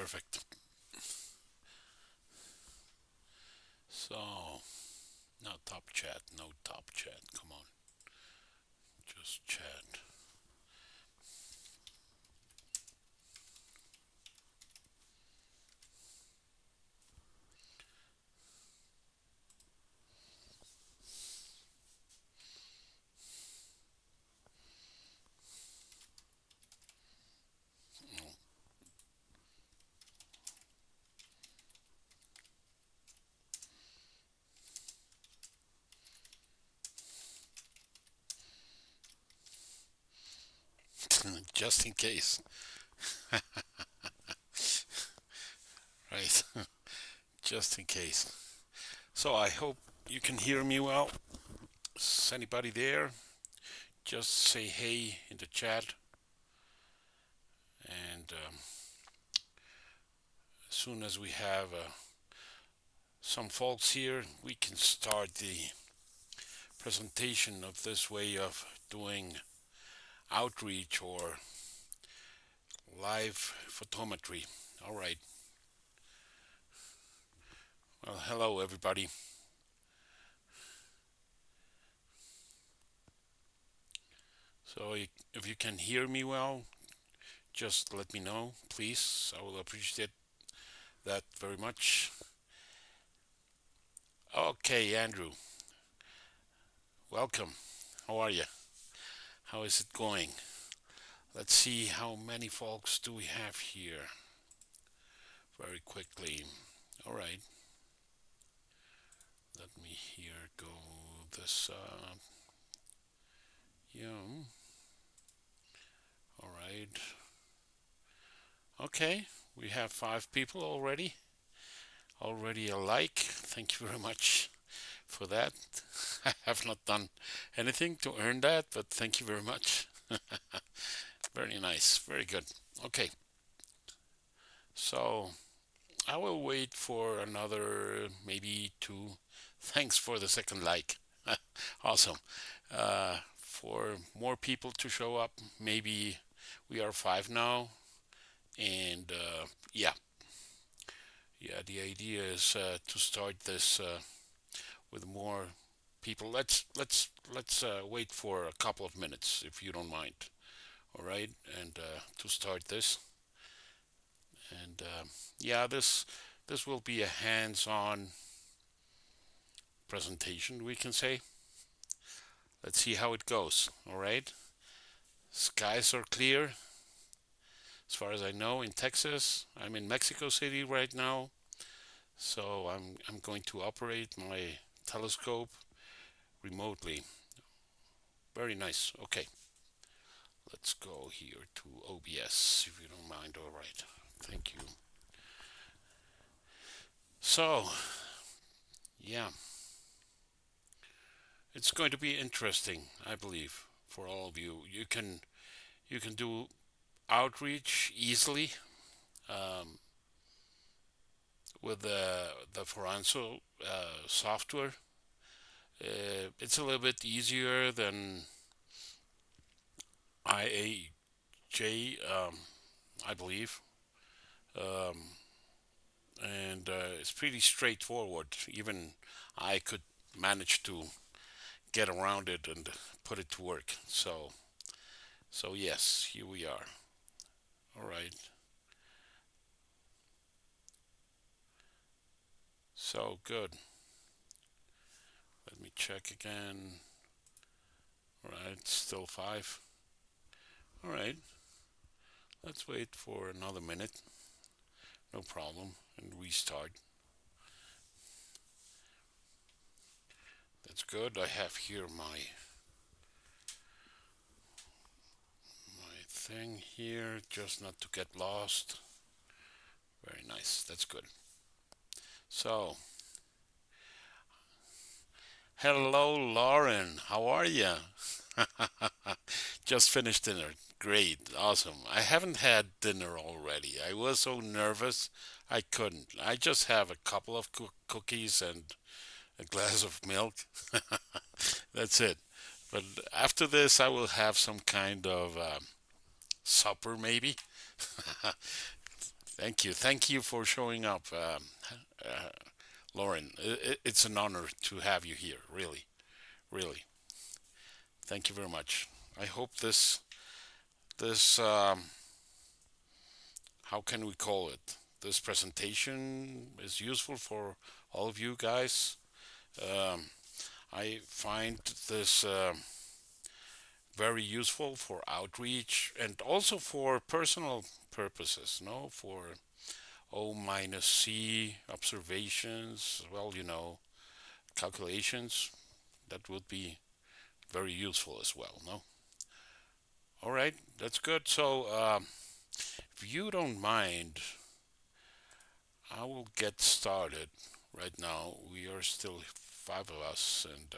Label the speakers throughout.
Speaker 1: Perfect. So, now top chat, no top chat. Come on, just chat. Just in case. Right. Just in case. So, I hope you can hear me well. Is anybody there? Just say hey in the chat. And as soon as we have some folks here, we can start the presentation of this way of doing outreach or live photometry. All right. Well, hello everybody. So if you can hear me well, just let me know, please. I will appreciate that very much. Okay, Andrew, welcome. How are you? How is it going? Let's see how many folks do we have here. Very quickly. All right. Let me here go this. Yeah. All right. Okay. We have 5 people already. Already a like. Thank you very much for that. I have not done anything to earn that, but thank you very much. Very nice. Very good. Okay. So I will wait for another maybe two. Thanks for the second like. Awesome. For more people to show up, maybe we are 5 now. And yeah, the idea is to start this with more people. Let's wait for a couple of minutes if you don't mind. All right, and to start this, and yeah, this will be a hands-on presentation, we can say. Let's see how it goes. All right, skies are clear as far as I know in Texas. I'm in Mexico City right now, so I'm going to operate my telescope remotely. Very nice. Okay. Let's go here to OBS if you don't mind. All right. Thank you. So, yeah, it's going to be interesting, I believe, for all of you. You can do outreach easily with the Phoranso software. It's a little bit easier than IAJ, I believe. Um, and it's pretty straightforward. Even I could manage to get around it and put it to work. So yes, here we are. All right. So good. Let me check again. All right, still 5. All right. Let's wait for another minute. No problem. And restart. That's good. I have here my thing here, just not to get lost. Very nice. That's good. So, hello, Lauren. How are you? Just finished dinner. Great. Awesome. I haven't had dinner already. I was so nervous I couldn't. I just have a couple of cookies and a glass of milk. That's it. But after this, I will have some kind of supper, maybe. Thank you for showing up, uh, Lauren. It's an honor to have you here. Really, really. Thank you very much. I hope this how can we call it? This presentation is useful for all of you guys. Um, I find this very useful for outreach and also for personal purposes. No, for O minus C observations. Well, calculations. That would be very useful as well. No. All right, that's good. So, if you don't mind, I will get started right now. We are still five of us, and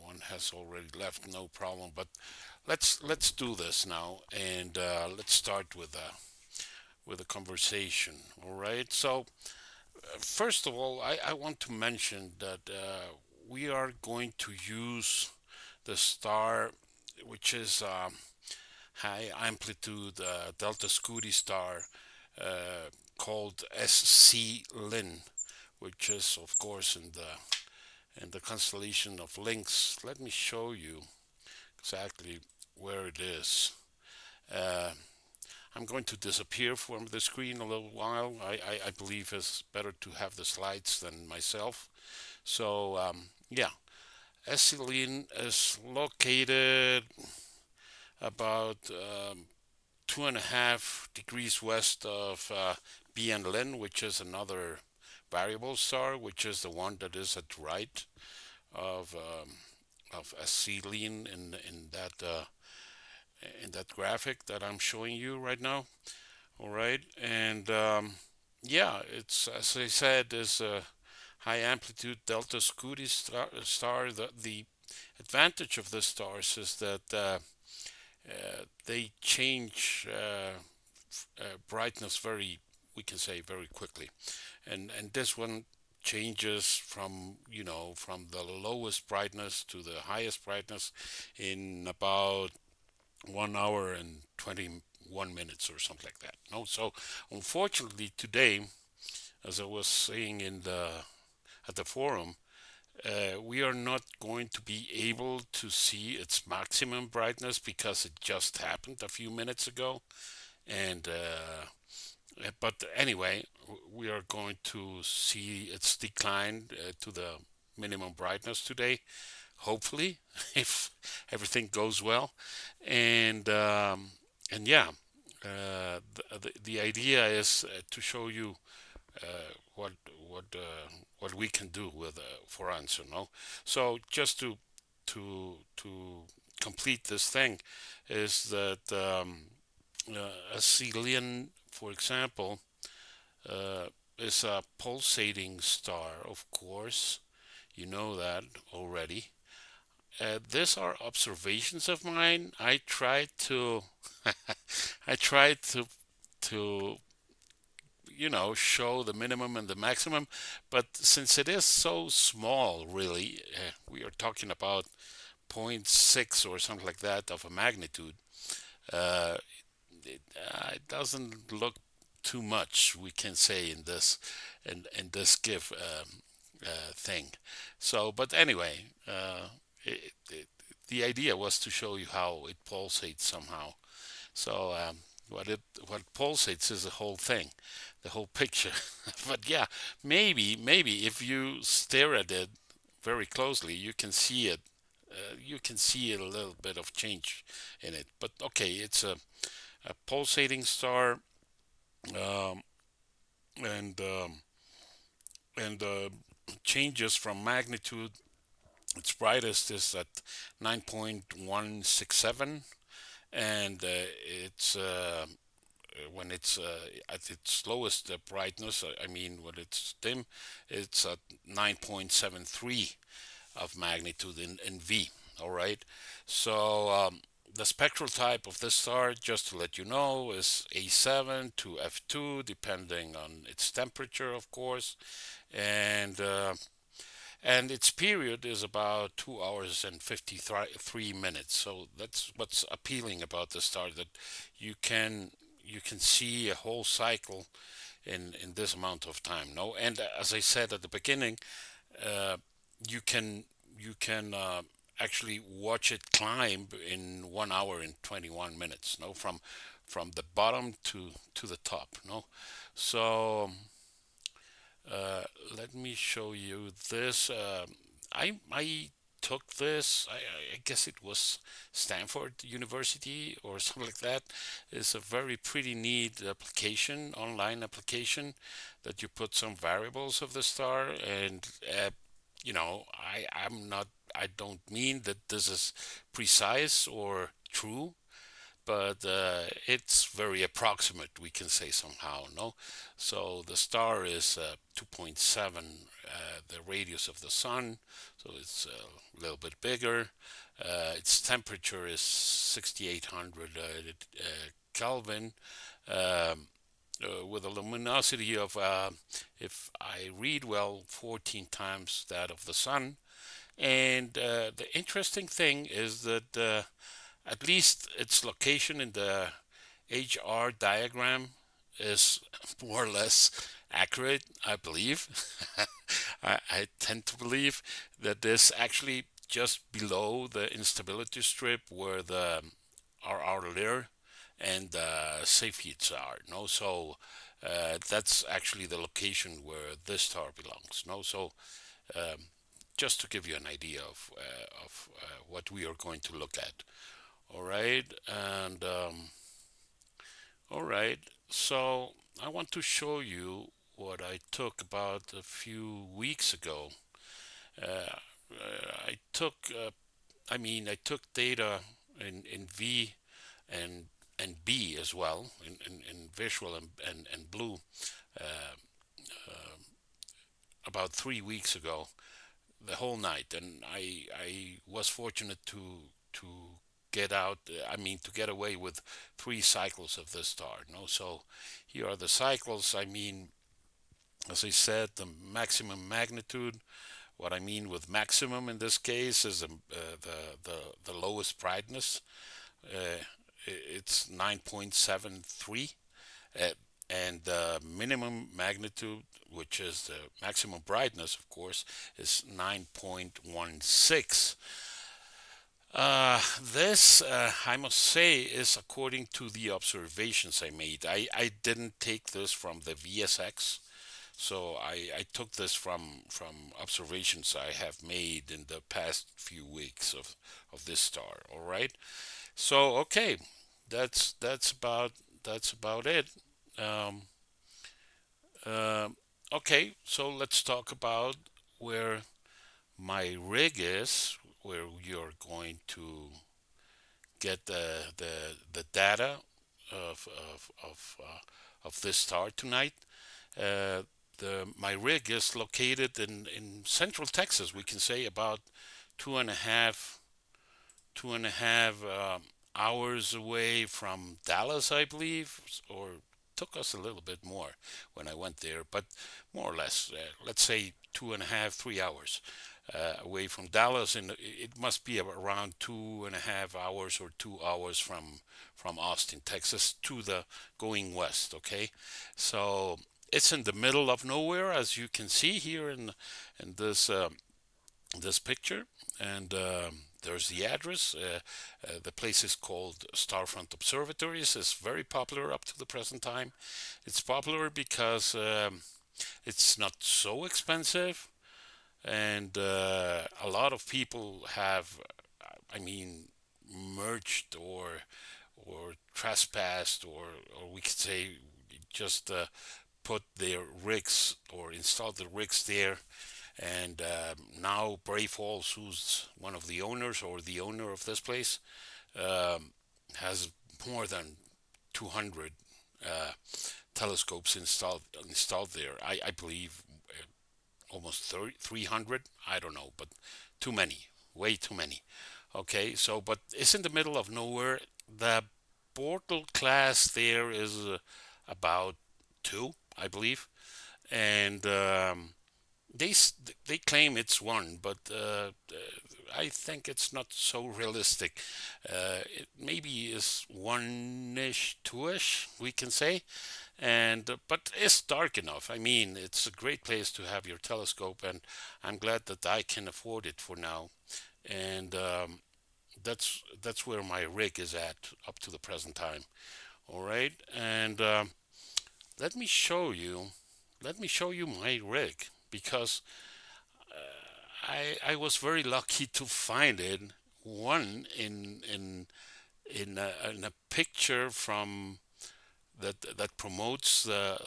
Speaker 1: one has already left. No problem. But let's do this now, and let's start with a conversation. All right. So, first of all, I want to mention that we are going to use the star, which is high amplitude delta Scuti star called SC Lin, which is of course in the constellation of Lynx. Let me show you exactly where it is. Uh, I'm going to disappear from the screen a little while. I believe it's better to have the slides than myself. So yeah, Essilin is located about 2.5 degrees west of BN Lin, which is another variable star, which is the one that is at right of Acetylene in that graphic that I'm showing you right now. All right, and yeah, it's as I said, is a high amplitude delta Scuti star. The advantage of the stars is that they change brightness we can say very quickly, and this one changes from the lowest brightness to the highest brightness in about 1 hour and 21 minutes or something like that. No, so unfortunately today, as I was saying in the at the forum, we are not going to be able to see its maximum brightness because it just happened a few minutes ago. And but anyway, we are going to see its decline to the minimum brightness today, hopefully, if everything goes well. And yeah, the idea is to show you what what uh, what we can do with Phoranso, no? So just to complete this thing is that a Celian, for example, uh, is a pulsating star, of course. You know that already. These are observations of mine. I tried to I tried to show the minimum and the maximum, but since it is so small, really, we are talking about zero point 0.6 or something like that of a magnitude. Uh, it doesn't look too much, we can say, in this GIF thing. So, but anyway, the idea was to show you how it pulsates somehow. So what pulsates is the whole thing, the whole picture. But yeah, maybe if you stare at it very closely, you can see it. You can see a little bit of change in it. But okay, it's a pulsating star, um, and and changes from magnitude. Its brightest is at 9.167, and it's when it's at its lowest brightness, I mean when it's dim, it's at 9.73 of magnitude in V. All right, so the spectral type of this star, just to let you know, is A7 to F2, depending on its temperature, of course, and its period is about 2 hours and 53 minutes. So that's what's appealing about the star, that you can you can see a whole cycle in this amount of time. No, and as I said at the beginning, uh, you can you can actually watch it climb in 1 hour and 21 minutes. No, from the bottom to the top. No, so uh, let me show you this. I took this. I guess it was Stanford University or something like that. It's a very pretty neat application, online application, that you put some variables of the star, and I'm not. I don't mean that this is precise or true, but it's very approximate, we can say somehow. No, so the star is 2.7 the radius of the sun, so it's a little bit bigger. Its temperature is 6800 Kelvin, um, with a luminosity of, if I read well, 14 times that of the sun. And the interesting thing is that at least its location in the HR diagram is more or less accurate, I believe. I tend to believe that this actually just below the instability strip where the RR Lear and the safe heats are. No, so that's actually the location where this star belongs. No, so um, just to give you an idea of what we are going to look at. All right, and all right, so I want to show you what I took about a few weeks ago. Uh, I took, I took data in V and B as well, in visual and blue, uh, uh, about 3 weeks ago, the whole night, and I was fortunate to get out. To get away with 3 cycles of this star. No, so here are the cycles. As I said, the maximum magnitude. What I mean with maximum in this case is the lowest brightness. It's 9.73, uh, and the minimum magnitude, which is the maximum brightness, of course, is 9.16. This, I must say, is according to the observations I made. I didn't take this from the VSX, so I took this from observations I have made in the past few weeks of this star. All right. So okay, that's about it. Um, uh, okay, so let's talk about where my rig is, where you're going to get the data of this star tonight. Uh, my rig is located in central Texas. We can say about two and a half hours away from Dallas, I believe, or took us a little bit more when I went there, but more or less, let's say 2.5, 3 hours away from Dallas, and it must be around 2.5 hours or 2 hours from Austin, Texas, to the going west. Okay, so it's in the middle of nowhere, as you can see here in this picture, and there's the address. The place is called Starfront Observatories. It's very popular up to the present time. It's popular because it's not so expensive, and a lot of people have, I mean, merged or trespassed, or we could say just put their rigs or installed the rigs there. And now Brave Falls, who's one of the owners or the owner of this place, um, has more than 200 uh, telescopes installed there. I believe almost 300. I don't know, but too many, way too many. Okay, so but it's in the middle of nowhere. The Bortle class there is about two, I believe, and they claim it's one, but I think it's not so realistic. It maybe is one-ish, two-ish, we can say, and but it's dark enough. I mean, it's a great place to have your telescope, and I'm glad that I can afford it for now. And that's where my rig is at up to the present time. All right, and let me show you. Let me show you my rig because I was very lucky to find it. One in a picture from that promotes the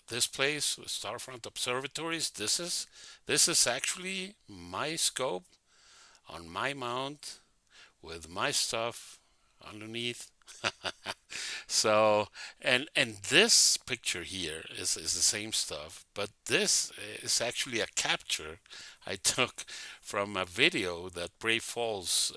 Speaker 1: this place, Starfront Observatories. This is actually my scope on my mount with my stuff underneath. So and this picture here is the same stuff, but this is actually a capture I took from a video that Brave Falls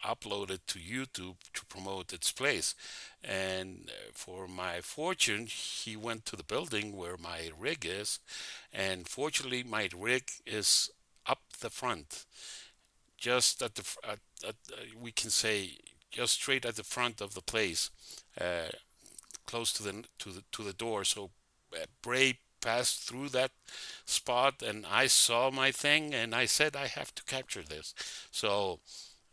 Speaker 1: uploaded to YouTube to promote its place. And for my fortune, he went to the building where my rig is, and fortunately, my rig is up the front, just at the we can say just straight at the front of the place, close to the door. So Bray passed through that spot, and I saw my thing, and I said I have to capture this. So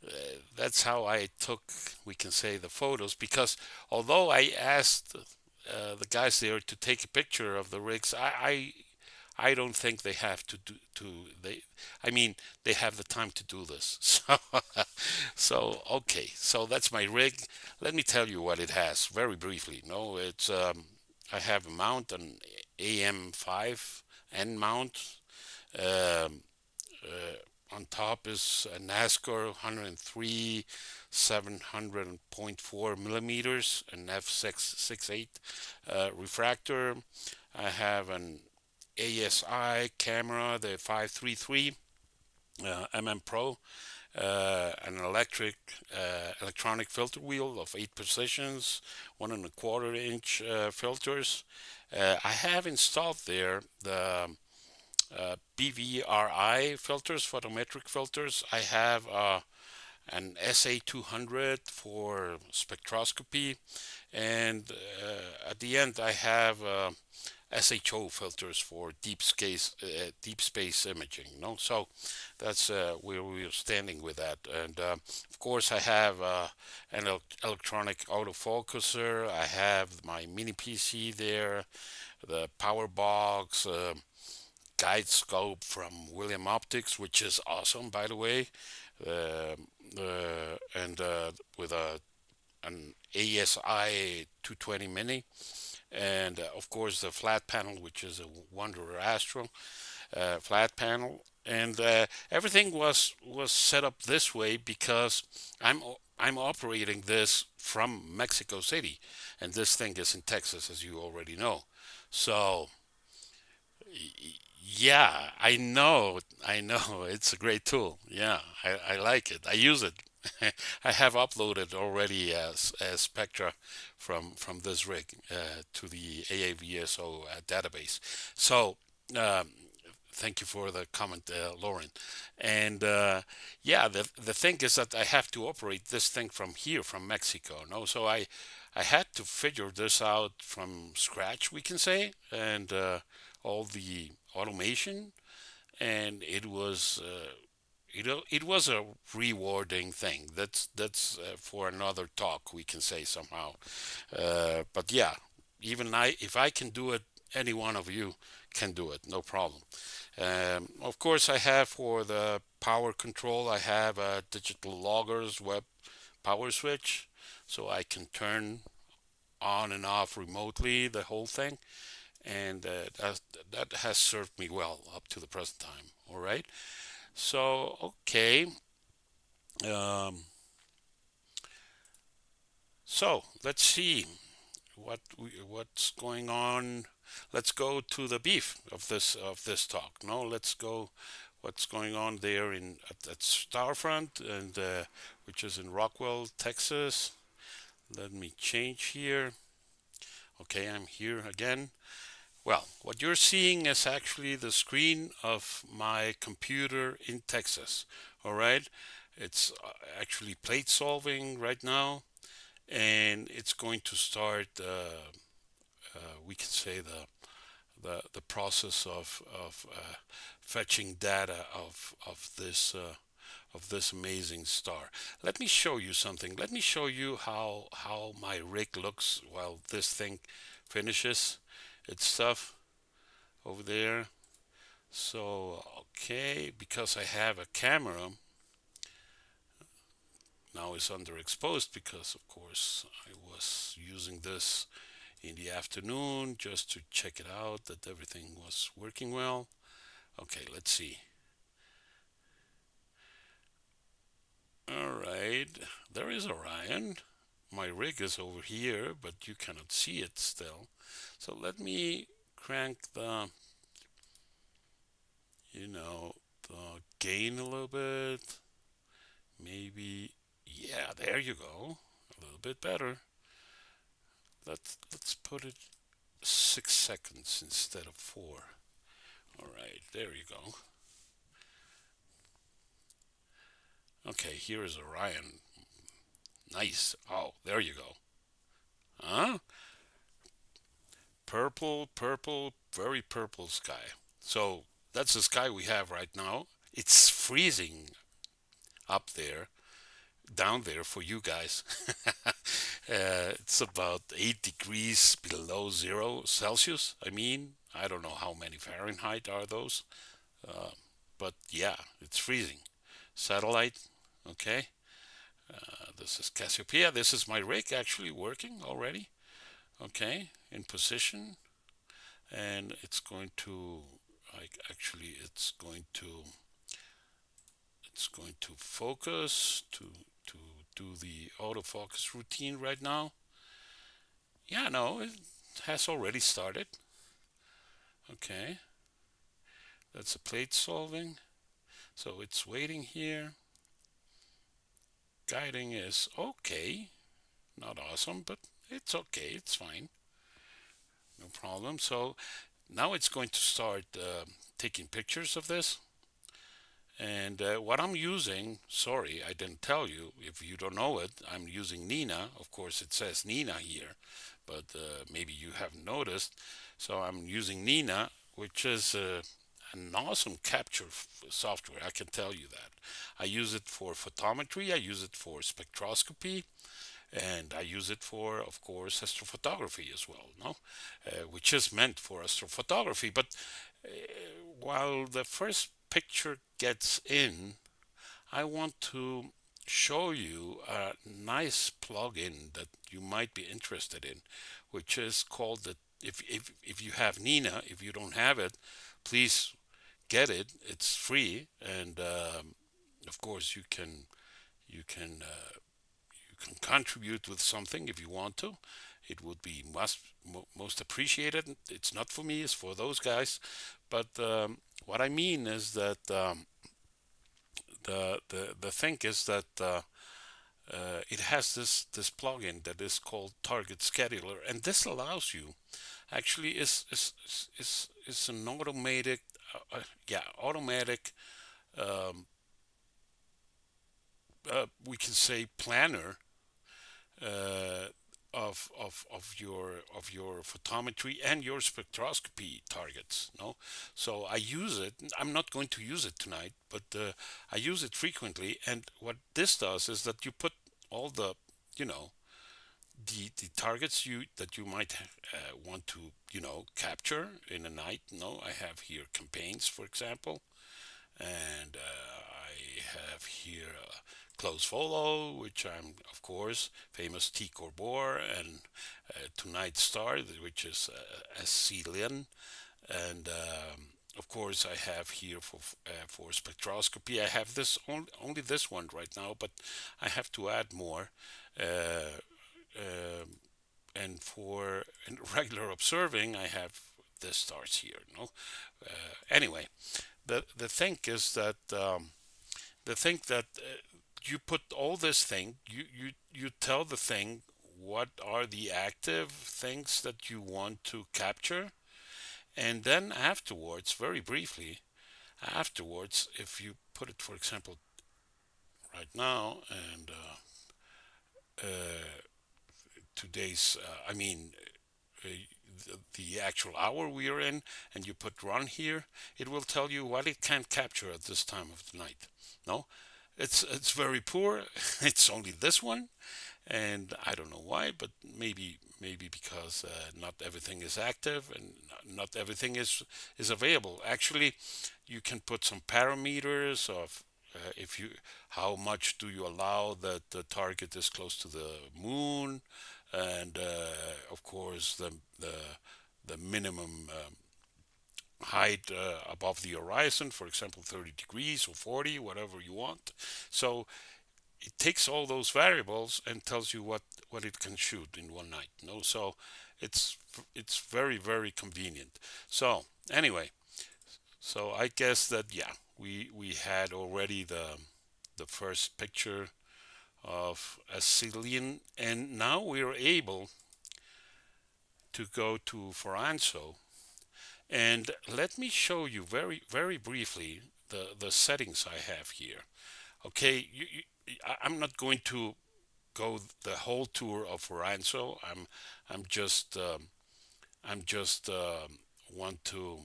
Speaker 1: uh, that's how I took, we can say, the photos. Because although I asked the guys there to take a picture of the rigs, I don't think they have to do to they. I mean, they have the time to do this. So okay, so that's my rig. Let me tell you what it has very briefly. No, it's I have a mount, an AM5 end mount. Um, on top is a NASCAR 103 700.4 millimeters, an f6.68 refractor. I have an ASI camera, the 533 Pro, an electronic filter wheel of 8 positions, 1.25 inch filters. I have installed there the BVRI filters, photometric filters. I have an SA200 for spectroscopy, and at the end I have SHO filters for deep space imaging. No, so that's where we're standing with that. And of course, I have an electronic autofocuser. I have my mini PC there, the power box. Guide scope from William Optics, which is awesome, by the way, uh, and with an ASI 220 Mini, and of course the flat panel, which is a Wanderer Astro flat panel, and everything was set up this way because I'm operating this from Mexico City, and this thing is in Texas, as you already know. So yeah, I know. It's a great tool. Yeah, I like it. I use it. I have uploaded already as spectra from this rig to the AAVSO database. So um, thank you for the comment, Lauren. And yeah, the thing is that I have to operate this thing from here, from Mexico. No, so I had to figure this out from scratch, we can say, and all the automation, and it was it was a rewarding thing. That's for another talk, we can say somehow. But yeah, even if I can do it, any one of you can do it, no problem. Of course, I have for the power control, I have a digital loggers web power switch, so I can turn on and off remotely the whole thing, and that has served me well up to the present time. All right. So okay. Um, so let's see what's going on. Let's go to the beef of this talk. No, let's go. What's going on there at Starfront, and which is in Rockwell, Texas. Let me change here. Okay, I'm here again. Well, what you're seeing is actually the screen of my computer in Texas. All right. It's actually plate solving right now, and it's going to start, we can say, the process of fetching data of this amazing star. Let me show you something. Let me show you how my rig looks while this thing finishes its stuff over there. So okay, because I have a camera now it's underexposed because of course I was using this in the afternoon just to check it out that everything was working well. Okay, let's see. All right, there is Orion. My rig is over here, but you cannot see it still. So let me crank the gain a little bit. Maybe, yeah, there you go. A little bit better. Let's put it 6 seconds instead of 4. All right, there you go. Okay, here is Orion. Nice. Oh, there you go. Huh? Purple, purple, very purple sky. So that's the sky we have right now. It's freezing up there, down there for you guys. It's about 8 degrees below 0 Celsius. I mean, I don't know how many Fahrenheit are those, uh, but yeah, it's freezing. Satellite, okay. This is Cassiopeia. This is my rig actually working already. Okay, in position, and it's going to, like, actually, it's going to focus to do the autofocus routine right now. Yeah, no, it has already started. Okay, that's a plate solving. So it's waiting here. Guiding is okay. Not awesome, but it's okay. It's fine. No problem. So now it's going to start taking pictures of this. And what I'm using, sorry, I didn't tell you. If you don't know it, I'm using Nina. Of course, it says Nina here, but maybe you haven't noticed. So I'm using Nina, which is an awesome capture software. I can tell you that. I use it for photometry. I use it for spectroscopy. And I use it for, of course, astrophotography as well, no? Which is meant for astrophotography. But uh, while the first picture gets in, I want to show you a nice plugin that you might be interested in, which is called the, if you have Nina, if you don't have it, please get it. It's free, and of course you can contribute with something if you want to. It would be most appreciated. It's not for me; it's for those guys. But what I mean is that the thing is that it has this plugin that is called Target Scheduler, and this allows you actually is an automatic um, we can say planner uh, of your photometry and your spectroscopy targets. No, so I use it. I'm not going to use it tonight, but I use it frequently. And what this does is that you put all the, you know, the targets you might want to capture in a night. No, I have here campaigns, for example, and I have here Close Follow, which I'm, of course, famous T. Corbor, and Tonight Star, which is SC Lin, and of course I have here for spectroscopy. I have this only this one right now, but I have to add more. Uh, and for regular observing, I have the stars here. No, anyway, the thing is that you put all this thing, you tell the thing what are the active things that you want to capture, And then afterwards, very briefly, afterwards, if you put it, for example, right now, and uh, today's, uh, the actual hour we are in, and you put run here, it will tell you what it can capture at this time of the night. No, it's very poor. It's only this one, and I don't know why, but maybe because not everything is active and not everything is available. Actually, you can put some parameters of if you how much do you allow that the target is close to the moon, and of course the minimum height above the horizon, for example, 30 degrees or 40, whatever you want. So it takes all those variables and tells you what it can shoot in one night. No, so it's it's very convenient. So anyway, so I guess that yeah, we had already the first picture of a civilian, and now we're able to go to Phoranso, and let me show you very briefly the settings I have here. Okay, I'm not going to go the whole tour of Phoranso. I'm just want to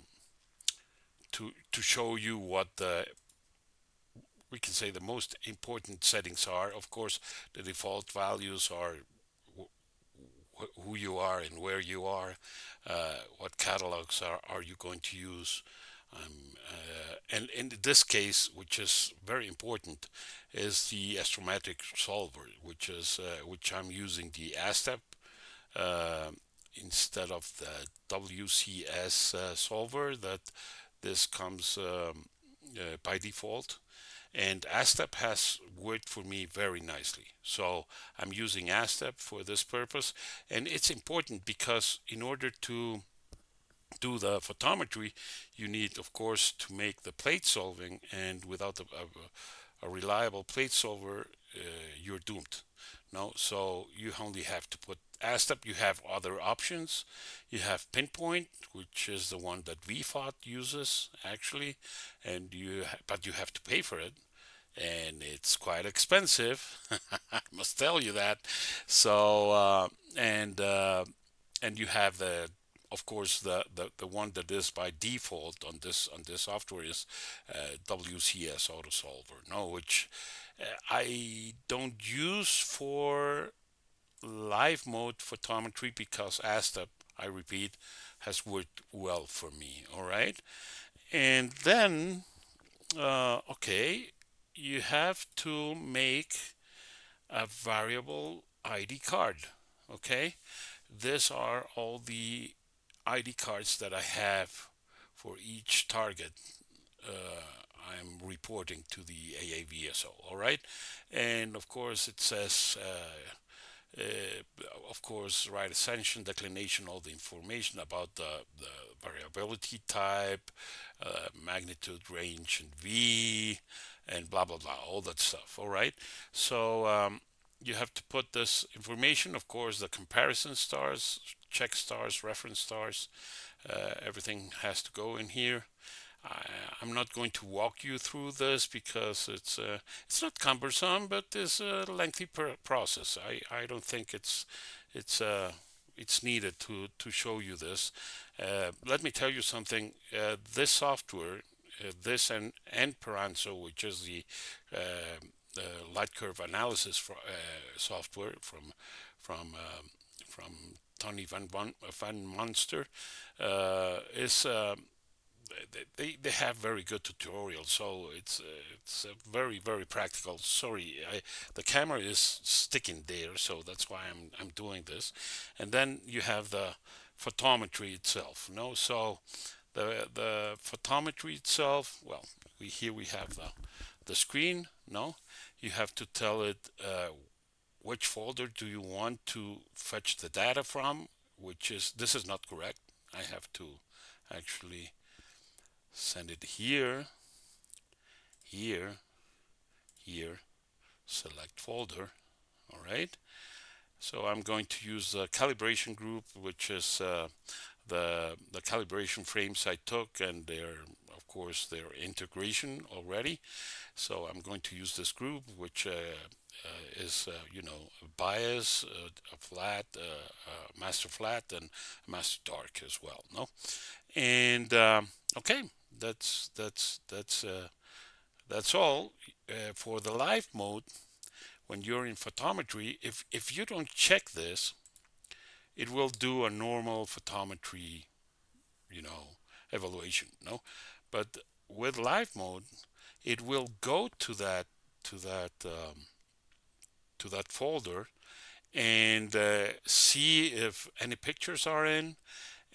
Speaker 1: show you what the we can say the most important settings are. Of course, the default values are who you are and where you are, what catalogs are you going to use, and in this case, which is very important, is the astrometric solver, which I'm using the ASTEP uh, instead of the WCS solver that this comes by default. And ASTEP has worked for me very nicely. So I'm using ASTEP for this purpose. And it's important because in order to do the photometry, you need, of course, to make the plate solving. And without a reliable plate solver, you're doomed. No, so you only have to put ASTEP. You have other options. You have Pinpoint, which is the one that VFOT uses actually, and but you have to pay for it, and it's quite expensive. I must tell you that. So and you have the of course the one that is by default on this software is WCS Auto Solver, no, which I don't use for live mode photometry because ASTEP, I repeat, has worked well for me. All right, and then okay, you have to make a variable ID card. Okay, these are all the ID cards that I have for each target I'm reporting to the AAVSO. All right, and of course it says. Of course, right ascension, declination, all the information about the variability type, magnitude, range, and V, and blah blah blah, all that stuff. All right, so you have to put this information, of course, the comparison stars, check stars, reference stars, everything has to go in here. I, I'm not going to walk you through this because it's not cumbersome, but it's a lengthy process. I don't think it's it's needed to show you this. Let me tell you something. This software, this and Phoranso, which is the light curve analysis software from Tony Van Monster, is they have very good tutorials, so it's very practical. Sorry, the camera is sticking there, so that's why I'm doing this. And then you have the photometry itself. No, so the photometry itself. Well, here we have the screen. No, you have to tell it which folder do you want to fetch the data from. Which is this is not correct. I have to actually send it here, here, here, select folder. All right. So I'm going to use the calibration group, which is the calibration frames I took and of course their integration already. So I'm going to use this group, which is a bias, a flat, master flat, and a master dark as well. No, and okay, that's all for the live mode. When you're in photometry, if you don't check this, it will do a normal photometry, you know, evaluation. No, but with live mode, it will go to that to that folder and see if any pictures are in,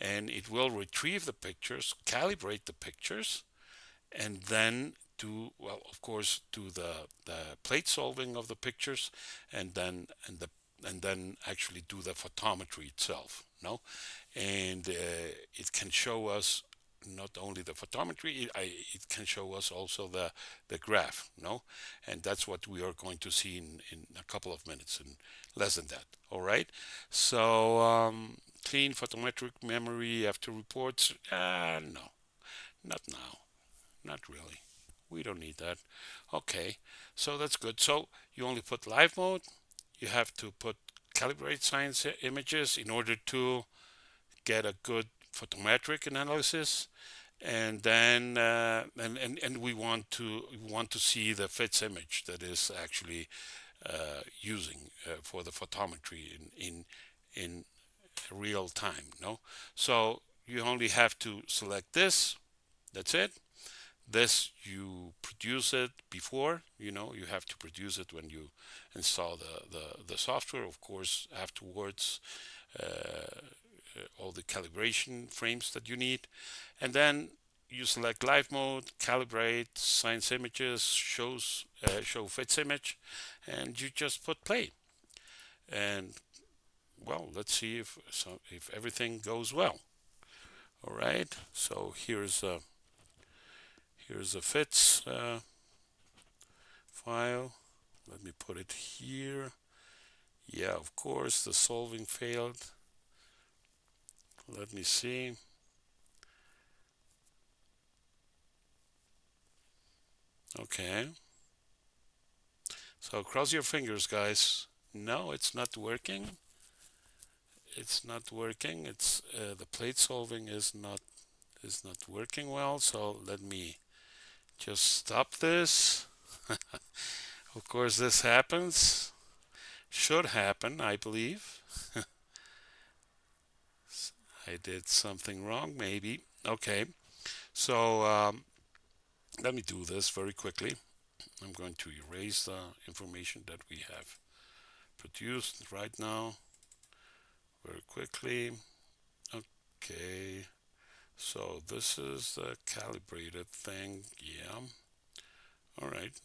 Speaker 1: and it will retrieve the pictures, calibrate the pictures, and then do, well, of course, do the plate solving of the pictures, and then actually do the photometry itself. No, and it can show us not only the photometry, it can show us also the graph. No, and that's what we are going to see in a couple of minutes, in less than that. All right, so clean photometric memory after reports. No, not now, not really. We don't need that. Okay, so that's good. So you only put live mode. You have to put calibrate science images in order to get a good photometric analysis, and then and we want to see the FITS image that is actually using for the photometry in real time. No, so you only have to select this. That's it. This you produce it before. You have to produce it when you install the software. Of course, afterwards, all the calibration frames that you need, and then you select live mode, calibrate science images, show fits image, and you just put play. And well, let's see if everything goes well. All right. So here's a fits file. Let me put it here. Yeah, of course the solving failed. Let me see. Okay. So cross your fingers, guys. No, it's not working. It's not working. It's the plate solving is not working well. So let me just stop this. Of course, this happens. Should happen, I believe. I did something wrong, maybe. Okay. So let me do this very quickly. I'm going to erase the information that we have produced right now very quickly. Okay, so this is the calibrated thing. Yeah. All right.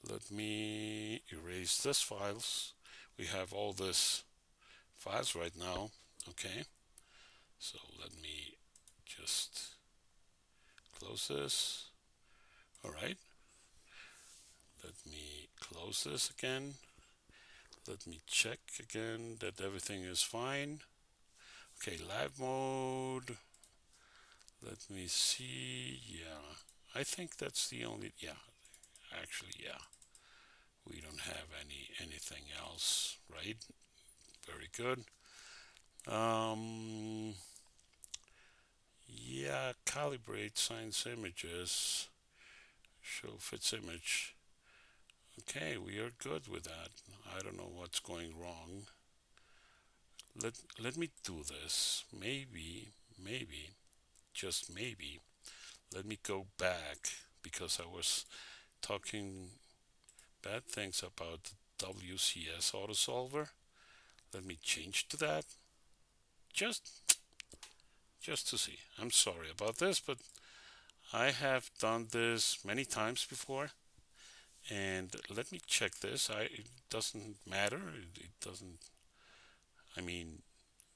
Speaker 1: Let me erase this files. We have all this files right now. Okay. So let me just close this. All right. Let me close this again. Let me check again that everything is fine. Okay, live mode. Let me see. Yeah, I think that's the only. Yeah, actually, yeah. We don't have anything else, right? Very good. Yeah, calibrate science images. Show fits image. Okay, we are good with that. I don't know what's going wrong. Let me do this. Maybe, just maybe. Let me go back because I was talking bad things about WCS autosolver. Let me change to that. Just just to see. I'm sorry about this, but I have done this many times before. And let me check this. It doesn't matter. It doesn't. I mean,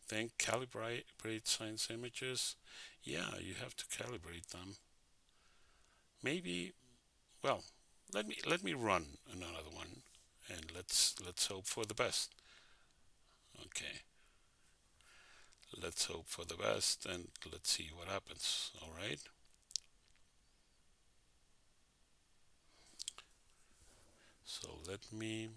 Speaker 1: then calibrate science images. Yeah, you have to calibrate them. Maybe. Well, let me run another one, and let's hope for the best. Okay. Let's hope for the best and let's see what happens. All right. So let me.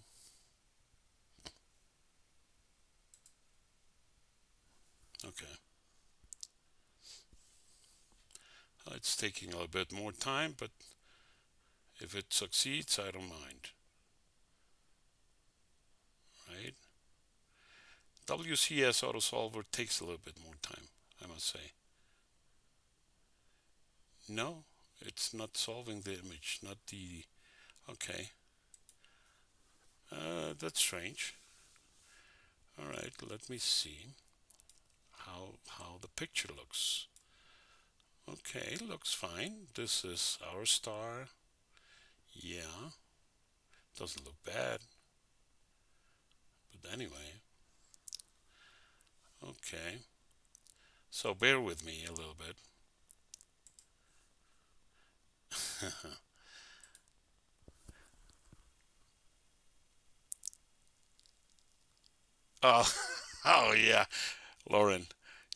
Speaker 1: Okay. It's taking a little bit more time, but if it succeeds, I don't mind. Right? WCS Autosolver takes a little bit more time, I must say. No, it's not solving the image, not the. Okay. That's strange. All right, let me see how the picture looks. Okay, looks fine. This is our star. Yeah, doesn't look bad. But anyway, okay. So bear with me a little bit. Oh, oh yeah, Lauren.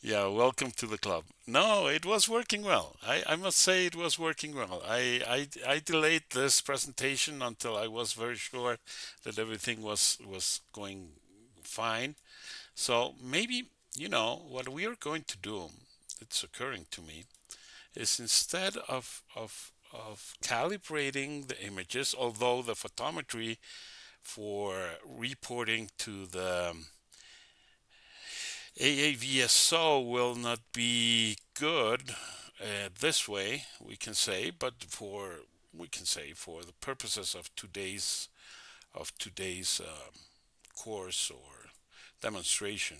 Speaker 1: Yeah, welcome to the club. No, it was working well. I must say it was working well. I delayed this presentation until I was very sure that everything was going fine. So maybe, what we are going to do, it's occurring to me, is instead of calibrating the images, although the photometry for reporting to the AAVSO will not be good this way, we can say, but for the purposes of today's course or demonstration,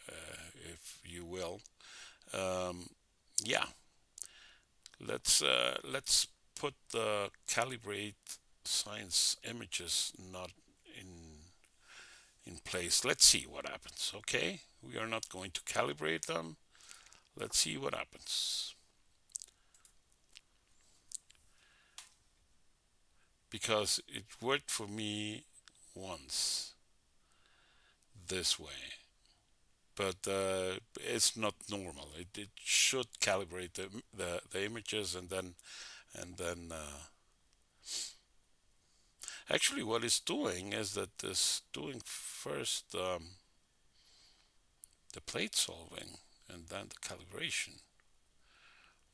Speaker 1: if you will, um, yeah, let's put the calibrate science images not in in place. Let's see what happens. Okay, we are not going to calibrate them. Let's see what happens, because it worked for me once this way, but it's not normal. It should calibrate the images and then actually what it's doing is that it's doing first the plate solving and then the calibration,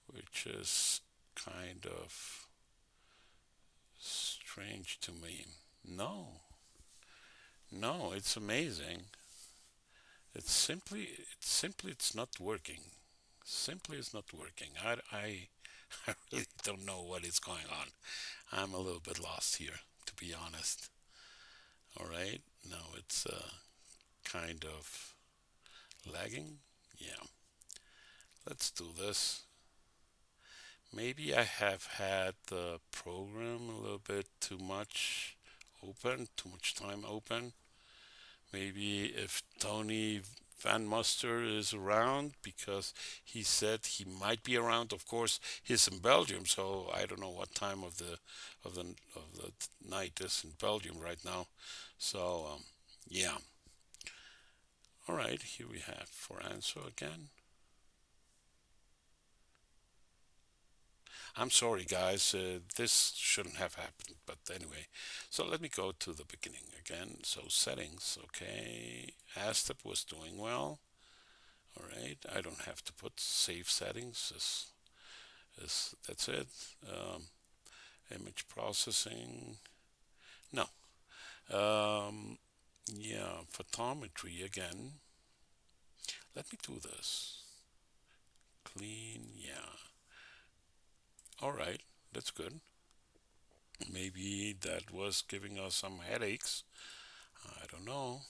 Speaker 1: which is kind of strange to me. No, no, it's amazing. It's not working. Simply, it's not working. I really don't know what is going on. I'm a little bit lost here, to be honest. All right, no, it's kind of lagging. Yeah, let's do this. Maybe I have had the program a little bit too much open, too much time open. Maybe if Tony Van Muster is around, because he said he might be around. Of course, he's in Belgium, so I don't know what time of the night is in Belgium right now. So yeah. All right, here we have Phoranso again. I'm sorry, guys. This shouldn't have happened, but anyway. So let me go to the beginning again. So settings, okay. ASTEP was doing well. All right. I don't have to put save settings. That's it. Um, Image processing. No. Um, yeah. Photometry again. Let me do this. Clean. Yeah. All right. That's good. Maybe that was giving us some headaches. I don't know.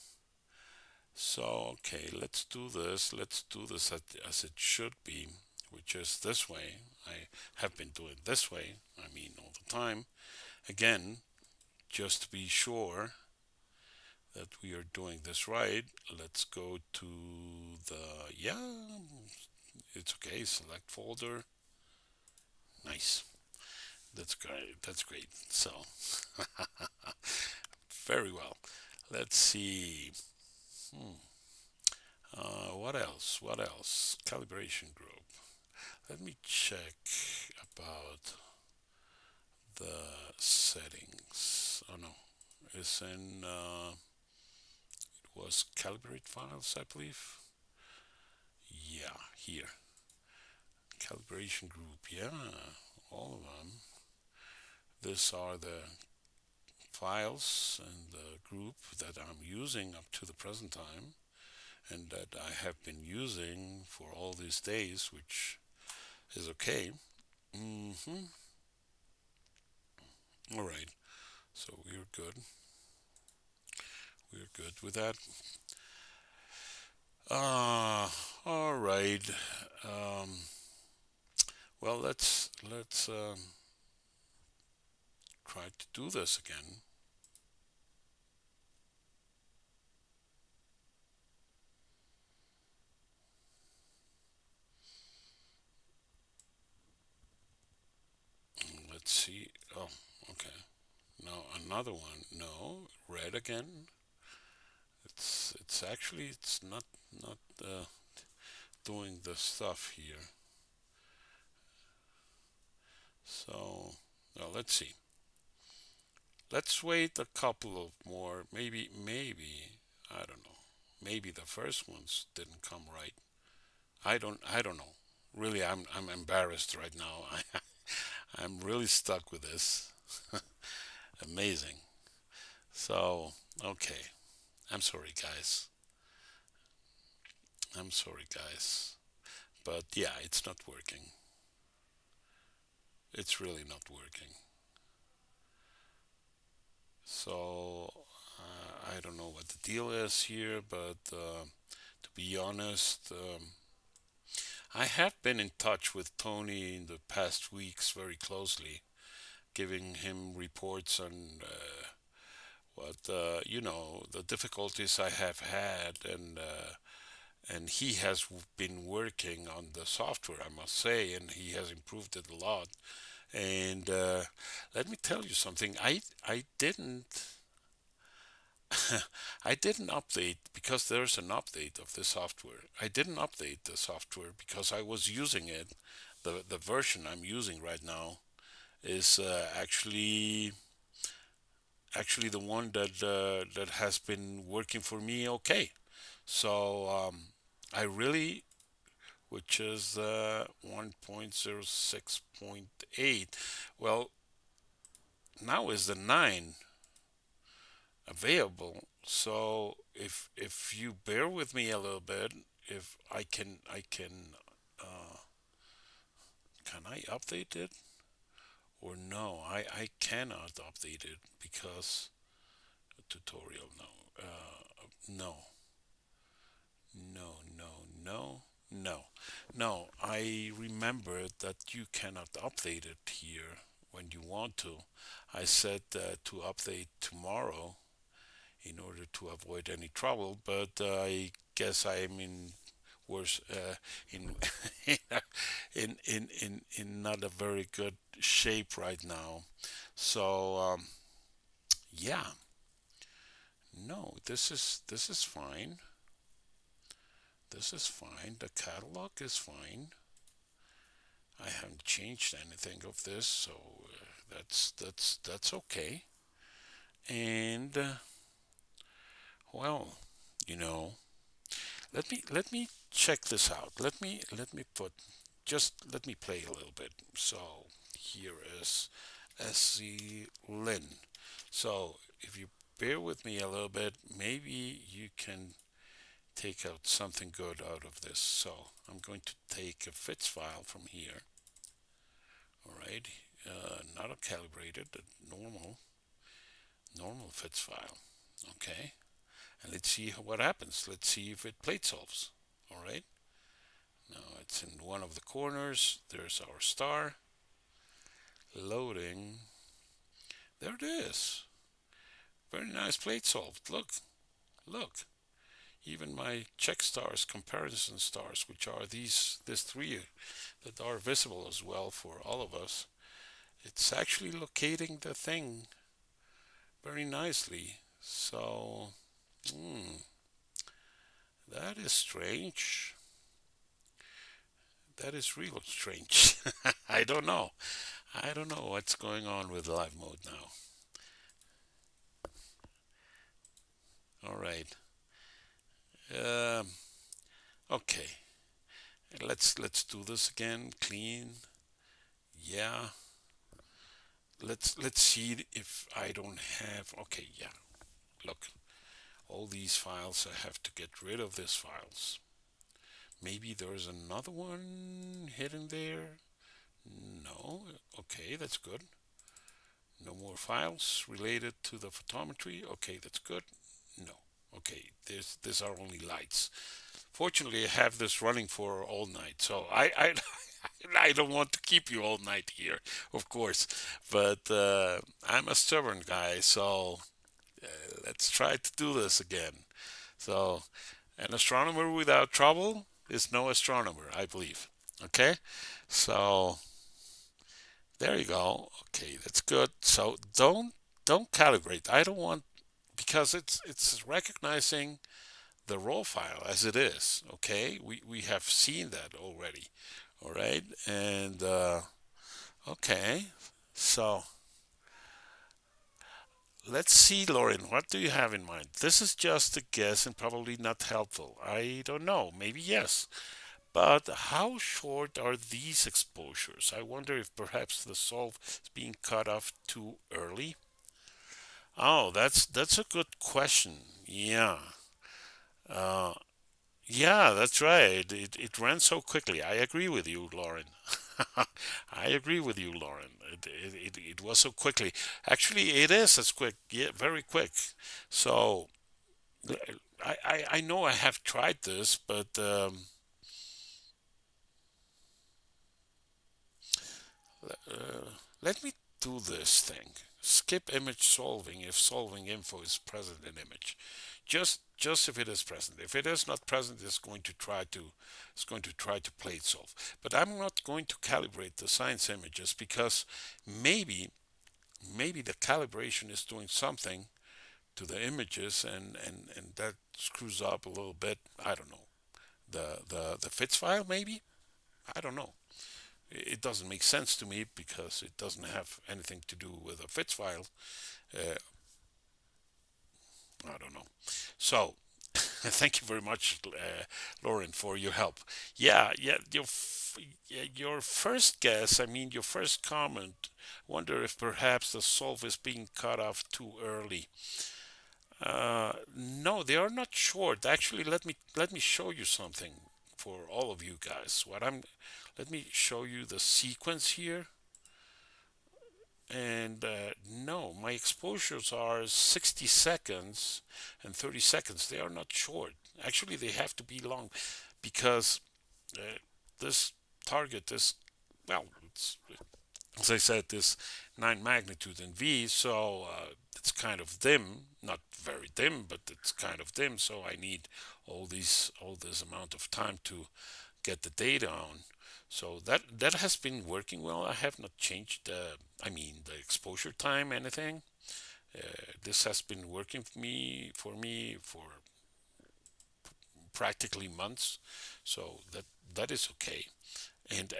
Speaker 1: So, okay, let's do this. Let's do this as it should be, which is this way. I have been doing this way, I mean, all the time. Again, just to be sure that we are doing this right, let's go to the, yeah, it's okay, select folder. Nice. That's great. That's great. So, very well. Let's see. Hmm. What else? What else? Calibration group. Let me check about the settings. Oh no, it's in. It was calibrate files, I believe. Yeah, here. Calibration group. Yeah, all of them. These are the files and the group that I'm using up to the present time and that I have been using for all these days, which is okay. Mm-hmm. All right. So we're good. We're good with that. Uh, all right. Um, well, let's try to do this again. Let's see. Oh, okay. No, another one. No, red again. It's actually it's not doing the stuff here. So, well, let's see. Let's wait a couple of more. Maybe I don't know. Maybe the first ones didn't come right. I don't know. Really, I'm embarrassed right now. I'm really stuck with this. Amazing. So, okay. I'm sorry, guys. I'm sorry, guys. But yeah, it's not working. It's really not working. So, I don't know what the deal is here, but to be honest, I have been in touch with Tony in the past weeks very closely, giving him reports on what the difficulties I have had, and he has been working on the software, I must say, and he has improved it a lot. And let me tell you something. I didn't I didn't update because there's an update of the software. I didn't update the software because I was using it. The version I'm using right now is actually the one that has been working for me okay. So I really, which is 1.06.8. Well, now is the 9 available. So if you bear with me a little bit, if can I update it or no? I cannot update it because tutorial no no no no no no. I remember that you cannot update it here when you want to. I said to update tomorrow in order to avoid any trouble. But I guess I'm in worse in in not a very good shape right now. So yeah, no, this is fine. This is fine. The catalog is fine. I haven't changed anything of this, so that's okay. And well, you know, let me check this out. Let me put just let me play a little bit. So here is SC Lin. So if you bear with me a little bit, maybe you can take out something good out of this. So I'm going to take a fits file from here. All right, not a calibrated, a normal fits file. Okay, and let's see what happens. Let's see if it plate solves. All right. Now it's in one of the corners. There's our star. Loading. There it is. Very nice plate solved. Look. Even my check stars, comparison stars, which are these three that are visible as well for all of us, it's actually locating the thing very nicely. So That is strange. That is real strange. I don't know. I don't know what's going on with live mode now. All right. Um, okay. Let's do this again. Clean. Yeah. Let's see if I don't have. Okay. Yeah. Look. All these files. I have to get rid of these files. Maybe there's another one hidden there. No. Okay. That's good. No more files related to the photometry. Okay. That's good. No. Okay. These are only lights. Fortunately, I have this running for all night, so I don't want to keep you all night here, of course, but I'm a stubborn guy, so let's try to do this again. So, an astronomer without trouble is no astronomer, I believe. Okay, so there you go. Okay, that's good. So don't calibrate. I don't want because it's recognizing the raw file as it is. Okay, we have seen that already. All right, and okay, so let's see, Lauren, what do you have in mind? This is just a guess and probably not helpful. I don't know, maybe yes. But how short are these exposures? I wonder if perhaps the solve is being cut off too early. Oh, that's a good question. Yeah. Uh, Yeah, that's right. It ran so quickly. I agree with you, Lauren. I agree with you, Lauren. It was so quickly. Actually, it is as quick. Yeah, very quick. So I know I have tried this, but uh, let me do this thing. Skip image solving if solving info is present in image. Just if it is present. If it is not present, it's going to try to plate solve. But I'm not going to calibrate the science images because maybe maybe the calibration is doing something to the images and that screws up a little bit. I don't know. The fits file maybe? I don't know. It doesn't make sense to me because it doesn't have anything to do with a fits file. Uh, I don't know. So thank you very much, Lauren, for your help. Yeah. Your first guess, I mean, your first comment, wonder if perhaps the solve is being cut off too early. No, they are not short. Actually, let me show you something for all of you guys. Let me show you the sequence here. And no, my exposures are 60 seconds and 30 seconds. They are not short. Actually, they have to be long because this target is, well, it's, as I said, this 9 magnitude in V, so it's kind of dim, not very dim, but it's kind of dim. So I need all this amount of time to get the data on. So that has been working well. I have not changed I mean the exposure time anything. This has been working for practically months. So that is okay. And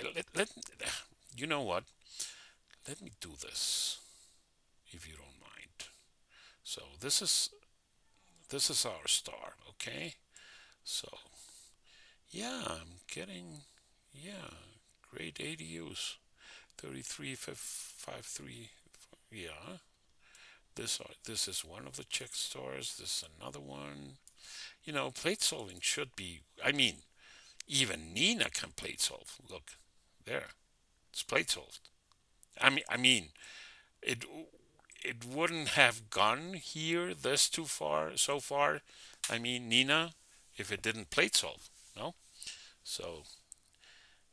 Speaker 1: you know what? Let me do this if you don't mind. So this is our star, okay? So yeah, I'm getting yeah, great ADUs. 3353. Yeah, this is one of the check stars. This is another one. Plate solving should be. I mean, even Nina can plate solve. Look, there, it's plate solved. I mean, it it wouldn't have gone here this too far so far. I mean, Nina, if it didn't plate solve, no. So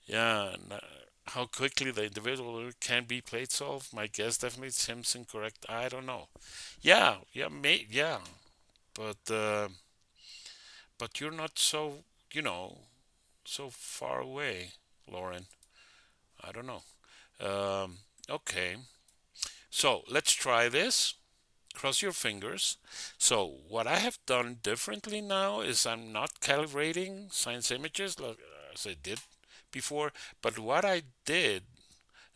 Speaker 1: yeah, how quickly the individual can be plate solved? My guess definitely seems incorrect. I don't know. Yeah, but but you're not so you know so far away, Lauren. I don't know. Okay, so let's try this. Cross your fingers. So what I have done differently now is I'm not calibrating science images like as I did before, but what I did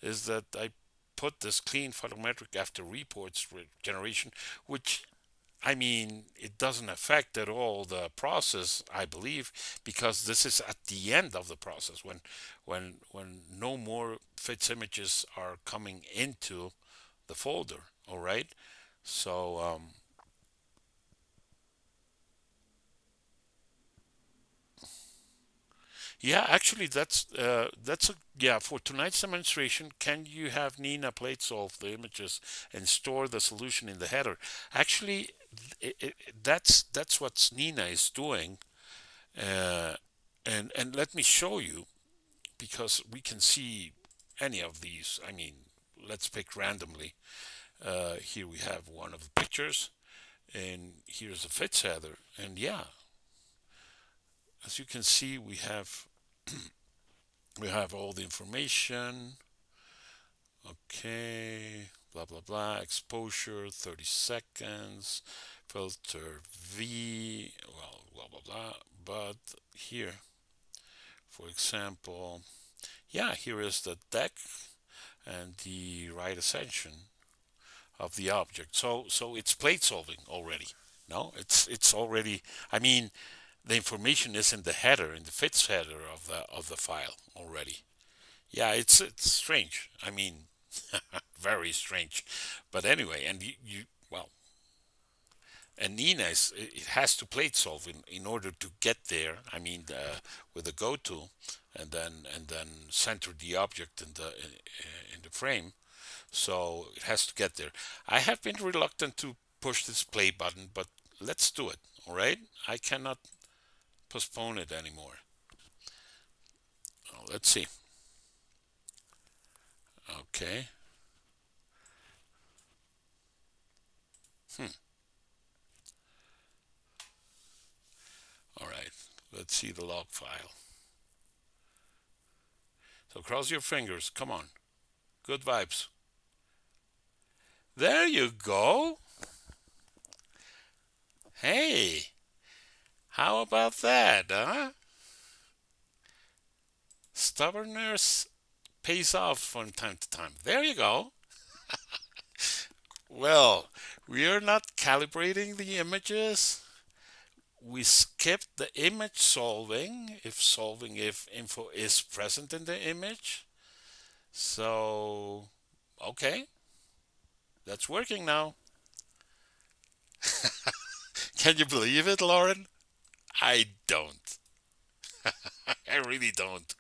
Speaker 1: is that I put this clean photometric after reports generation, which I mean, it doesn't affect at all the process, I believe, because this is at the end of the process when no more fits images are coming into the folder. All right. So yeah, actually, that's a yeah for tonight's demonstration. Can you have Nina plate solve the images and store the solution in the header? Actually, that's what Nina is doing. Uh, and let me show you because we can see any of these. I mean, let's pick randomly. Here we have one of the pictures, and here's a fits header. And yeah, as you can see, we have all the information. Okay, blah blah blah. Exposure 30 seconds. Filter V. Well, blah blah blah. But here, for example, yeah, here is the deck and the right ascension of the object. So it's plate solving already. No, it's already. I mean, the information is in the header, in the fits header of the file already. Yeah, it's strange. I mean, very strange. But anyway, and you well, and Nina it has to plate solve in order to get there. I mean, with the go to, and then center the object in the frame. So it has to get there. I have been reluctant to push this play button, but let's do it. All right, I cannot postpone it anymore. Oh, let's see. Okay. Hmm. All right. Let's see the log file. So cross your fingers. Come on. Good vibes. There you go. Hey, how about that, huh? Stubbornness pays off from time to time. There you go. Well, we are not calibrating the images. We skipped the image solving if info is present in the image. So, okay, that's working now. Can you believe it, Lauren? I don't. I really don't.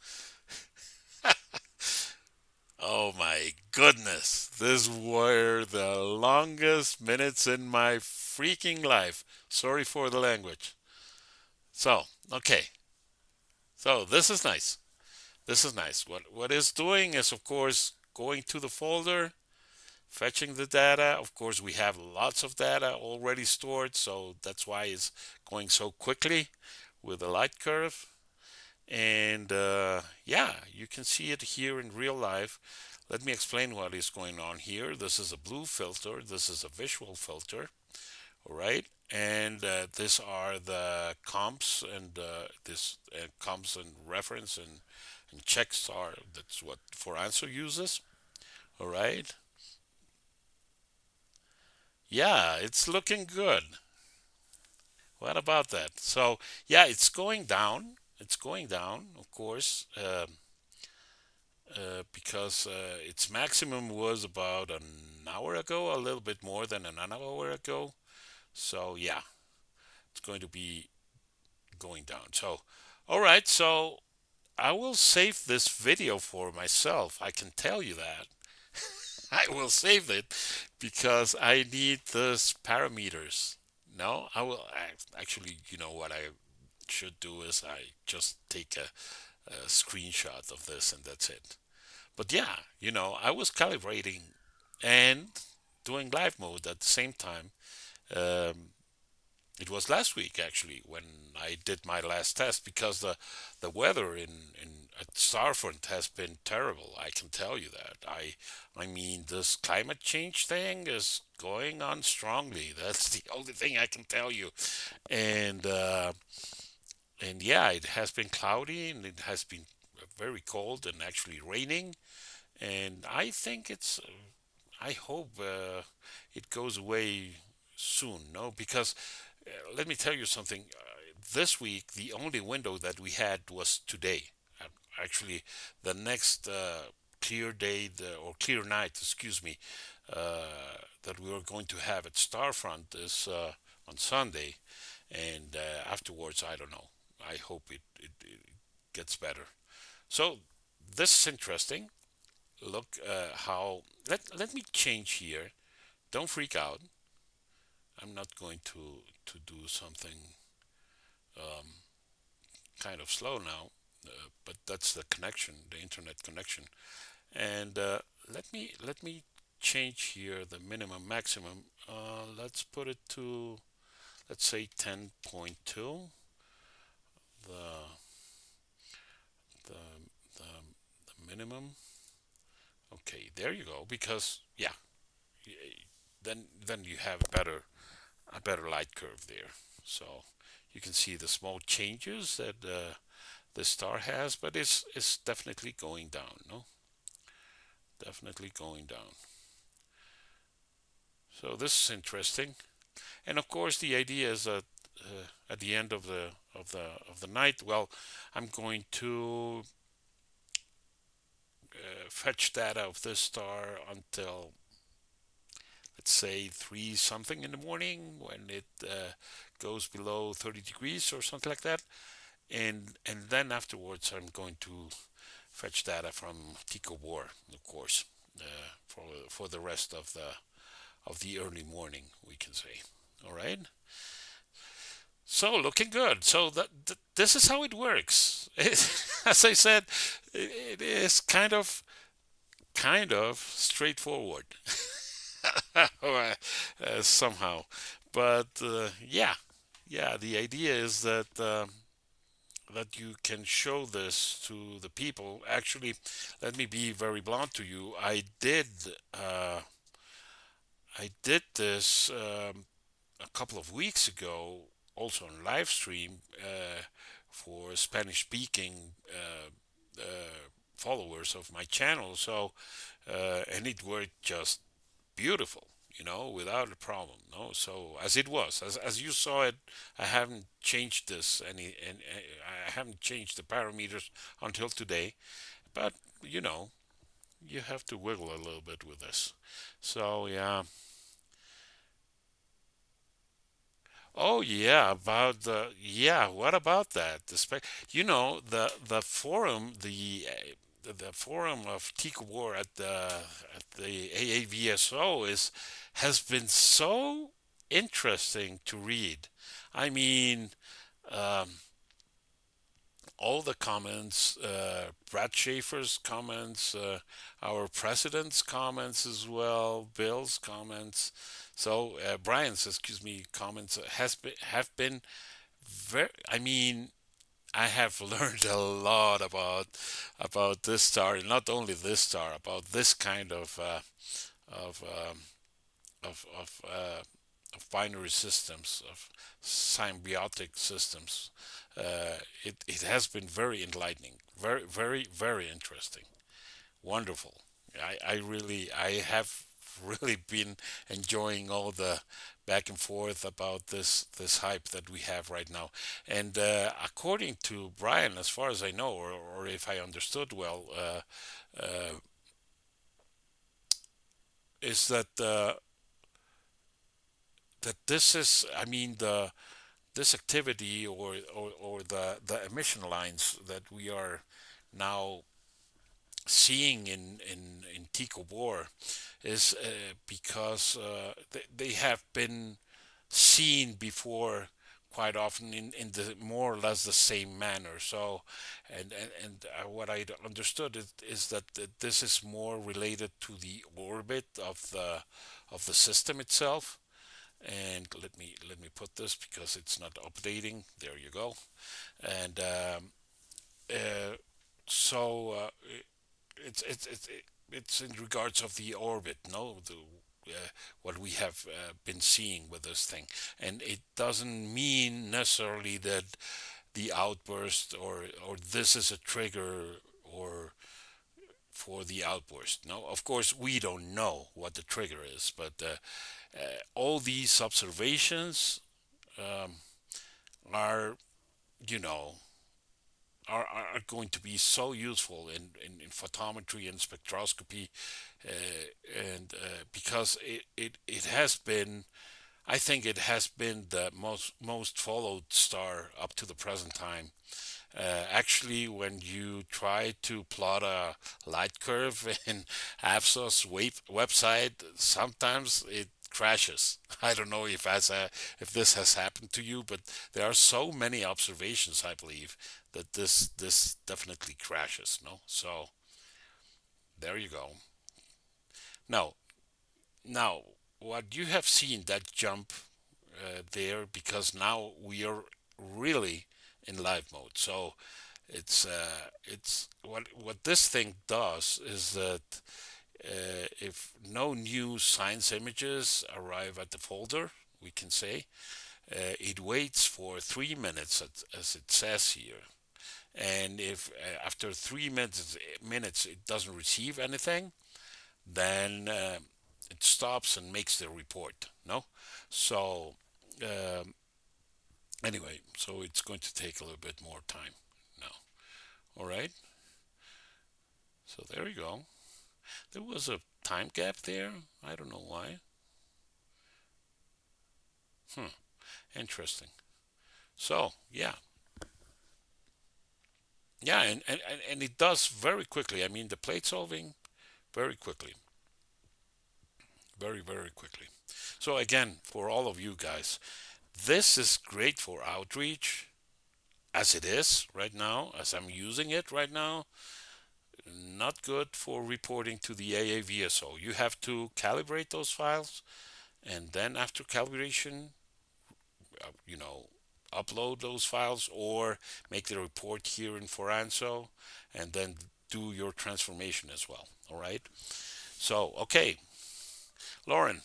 Speaker 1: Oh my goodness. This were the longest minutes in my freaking life. Sorry for the language. So, okay. So, this is nice. This is nice. What it's doing is, of course, going to the folder, fetching the data. Of course, we have lots of data already stored, so that's why it's going so quickly with the light curve. And yeah, you can see it here in real life. Let me explain what is going on here. This is a blue filter. This is a visual filter. All right. And these are the comps and this comps and reference and checks are that's what Phoranso uses. All right. Yeah, it's looking good. What about that? So yeah, it's going down. It's going down, of course. Because its maximum was about an hour ago, a little bit more than an hour ago. So yeah, it's going to be going down. So, all right. So I will save this video for myself. I can tell you that. I will save it because I need those parameters. No, I will actually. You know what I should do is I just take a screenshot of this and that's it. But yeah, I was calibrating and doing live mode at the same time. Um, It was last week actually when I did my last test, because the weather in at Starfront has been terrible. I can tell you that. I mean, this climate change thing is going on strongly. That's the only thing I can tell you. And and yeah, it has been cloudy and it has been very cold and actually raining. And I think I hope it goes away soon. No, because let me tell you something. This week, the only window that we had was today. Uh, Actually, the next clear day or clear night, excuse me, that we are going to have at Starfront is on Sunday, and afterwards, I don't know. I hope it gets better. So this is interesting. Look how let me change here. Don't freak out. I'm not going to do something um, kind of slow now, but that's the connection, the internet connection. And let me change here the minimum maximum. Let's put it to, let's say, 10.2. The the the, the minimum. Okay, there you go. Because yeah, then you have a better light curve there. So you can see the small changes that the star has, but it's definitely going down. No, definitely going down. So this is interesting, and of course the idea is that at the end of the night, well, I'm going to fetch data of this star until, let's say, three something in the morning, when it goes below 30 degrees or something like that, and then afterwards I'm going to fetch data from Tycho War, of course, for the rest of the early morning, we can say. All right. So looking good. So this is how it works. As I said, it is kind of straightforward, somehow. But yeah. The idea is that you can show this to the people. Actually, let me be very blunt to you. Uh, I did this a couple of weeks ago, also on live stream for Spanish-speaking followers of my channel. So, and it worked just beautiful, without a problem. No, so as it was, as you saw it, I haven't changed this and I haven't changed the parameters until today. But you know, you have to wiggle a little bit with this. So yeah. Oh yeah, about yeah. What about that? The forum, the forum of Tika War at the AAVSO has been so interesting to read. I mean, um, all the comments, Brad Schaefer's comments, our president's comments as well, Bill's comments. So Brian's, excuse me, comments have been very. I mean, I have learned a lot about this star, and not only this star, about this kind of um, of binary systems, of symbiotic systems. It has been very enlightening, very very very interesting, wonderful. I have really been enjoying all the back and forth about this hype that we have right now. And according to Brian, as far as I know, or if I understood well, is that this is, I mean, the this activity, or the emission lines that we are now seeing in Tico Bor is because they have been seen before quite often in the more or less the same manner. So, and what I understood is that this is more related to the orbit of the system itself, And let me put this because it's not updating. There you go. And uh, so it's in regards of the orbit, no, what we have been seeing with this thing, and it doesn't mean necessarily that the outburst or this is a trigger or for the outburst. No, of course we don't know what the trigger is, but all these observations um, are, you know, are going to be so useful in photometry and spectroscopy, and because it has been, I think it has been the most followed star up to the present time. Actually, when you try to plot a light curve in AAVSO's website, sometimes it crashes. I don't know if this has happened to you, but there are so many observations, I believe, that this definitely crashes. No, so there you go. Now, now what you have seen that jump there, because now we are really in live mode. So it's what this thing does is that if no new science images arrive at the folder, we can say it waits for 3 minutes, as it says here. And if after 3 minutes it doesn't receive anything, then it stops and makes the report. No, so um, anyway, so it's going to take a little bit more time now. All right. So there you go. There was a time gap there. I don't know why. Hmm. Interesting. So yeah, yeah, and it does very quickly. I mean, the plate solving very quickly, very quickly. So again, for all of you guys, this is great for outreach as it is right now, as I'm using it right now. Not good for reporting to the AAVSO. You have to calibrate those files, and then after calibration, you know, upload those files or make the report here in Phoranso, and then do your transformation as well. All right. So, okay, Lauren.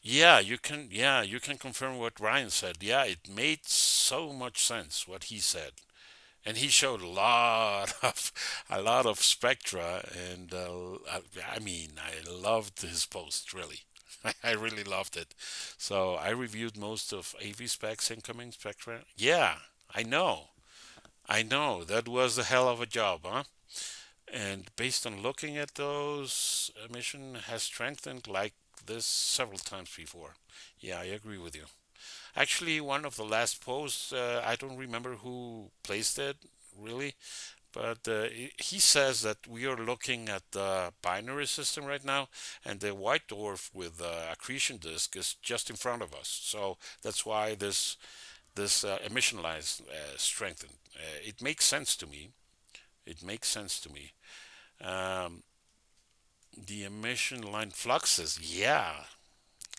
Speaker 1: Yeah, you can. Yeah, you can confirm what Ryan said. Yeah, it made so much sense what he said, and he showed a lot of spectra, and I mean, I loved his post really. I really loved it. So I reviewed most of AV specs incoming spectra. Yeah, I know. I know that was a hell of a job, huh? And based on looking at those, emission has strengthened like this several times before. Yeah, I agree with you. Actually, one of the last posts, I don't remember who placed it really, but he says that we are looking at the binary system right now, and the white dwarf with the accretion disk is just in front of us. So that's why this emission line is strengthened. It makes sense to me. It makes sense to me. Um, the emission line fluxes, yeah,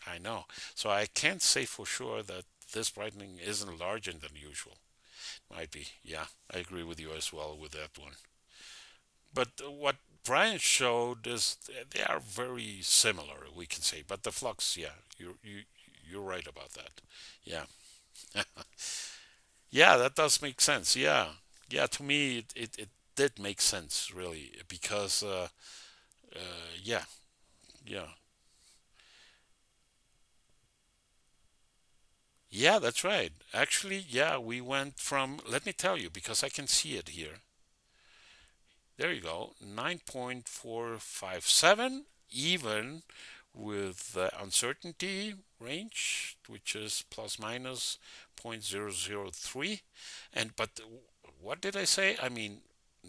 Speaker 1: I know. So I can't say for sure that this brightening isn't larger than usual. Might be, yeah. I agree with you as well with that one. But what Brian showed is they are very similar, we can say. But the flux, yeah, you're right about that. Yeah, yeah, that does make sense. Yeah, yeah. To me, it did make sense really because yeah, yeah, yeah. That's right. Actually, yeah, we went from. Let me tell you because I can see it here. There you go, 9.457, even with the uncertainty range, which is plus minus 0.003. And but what did I say? I mean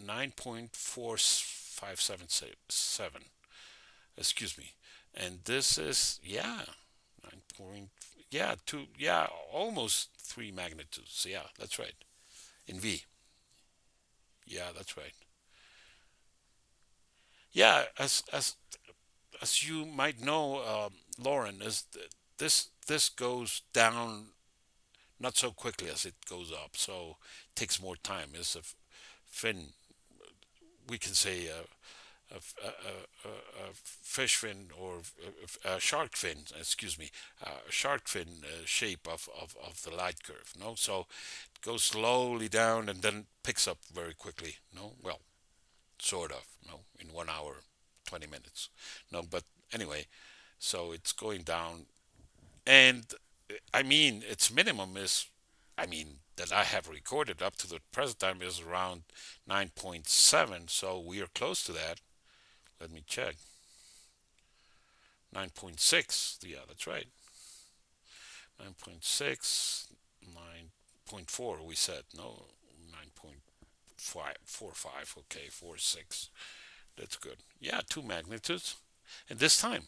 Speaker 1: 9.4577. Excuse me. And this is, yeah, 9 point, yeah, two, yeah, almost 3 magnitudes. Yeah, that's right. In V. Yeah, that's right. Yeah, as as you might know, Lauren, this goes down not so quickly as it goes up, so it takes more time. It's a fin, we can say a fish fin or a shark fin, excuse me, a shark fin shape of the light curve. No, so it goes slowly down and then picks up very quickly. No, well, sort of. No, in 1 hour, 20 minutes. No, but anyway, so it's going down, and I mean its minimum is, I mean that I have recorded up to the present time is around 9.7, so we are close to that. Let me check. 9.6. Yeah, that's right. 9.6, 9.4. We said no. 9.545. Okay, 4.6. That's good. Yeah, two magnitudes. And this time.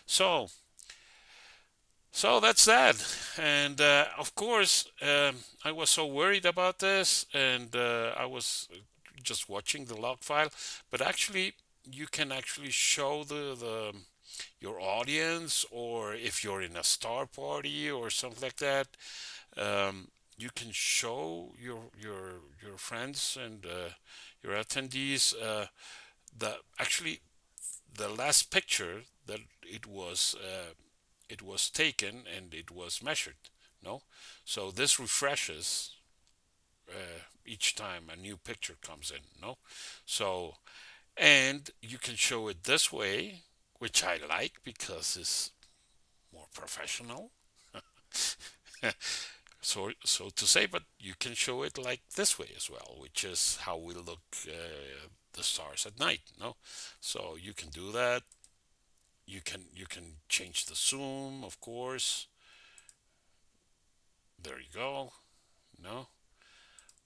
Speaker 1: So, so that's that. And of course, I was so worried about this, and I was just watching the log file. But actually, you can actually show the your audience, or if you're in a star party or something like that, you can show your friends and your attendees the actually the last picture that it was taken and it was measured. No, so this refreshes each time a new picture comes in. No, so and you can show it this way, which I like because it's more professional. So to say, but you can show it like this way as well, which is how we look the stars at night. No, so you can do that. You can change the zoom, of course. There you go. No,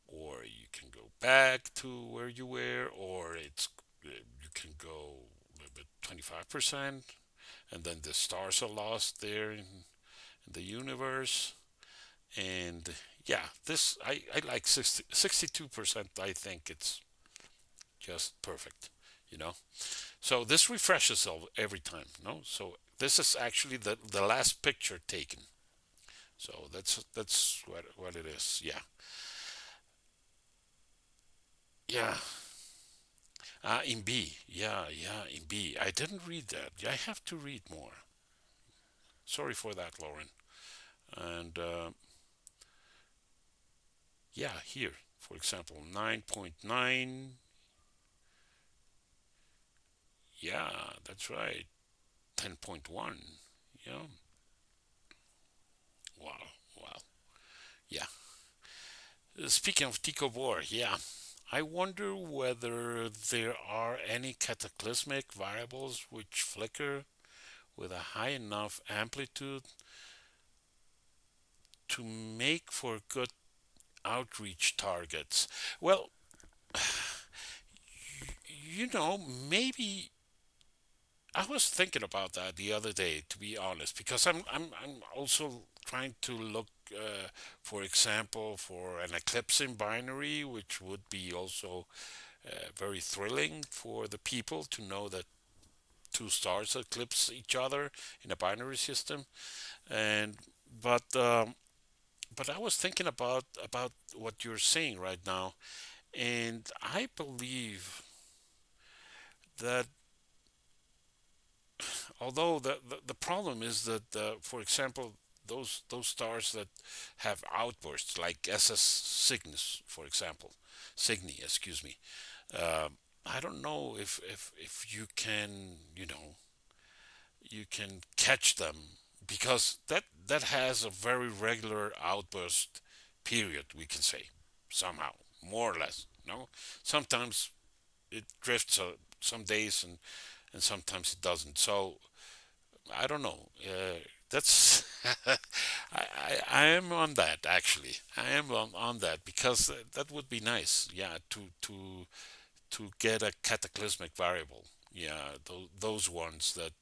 Speaker 1: or you can go back to where you were, or you can go a little bit 25%, and then the stars are lost there in the universe. And yeah, this I like 62%. I think it's just perfect, you know. So this refreshes every time, no. So this is actually the last picture taken. So that's what it is. Yeah, yeah. In B, yeah, yeah, in B. I didn't read that. I have to read more. Sorry for that, Lauren. And yeah, here, for example, 9.9. Yeah, that's right. 10.1. Yeah. Wow. Wow. Yeah. Speaking of Tycho Brahe, yeah. I wonder whether there are any cataclysmic variables which flicker with a high enough amplitude to make for good outreach targets. Well, maybe I was thinking about that the other day, to be honest, because I'm also trying to look, for example, for an eclipsing binary, which would be also very thrilling for the people to know that two stars eclipse each other in a binary system. And but but I was thinking about what you're saying right now, and I believe that although the problem is that for example those stars that have outbursts like SS Cygnus, for example, Cygni, excuse me. I don't know if you can, you can catch them, because that has a very regular outburst period, we can say, somehow, more or less. No, sometimes it drifts some days, and sometimes it doesn't. So I don't know. That's I am on that, actually. I am on that because that would be nice. Yeah, to get a cataclysmic variable. Yeah, those ones that,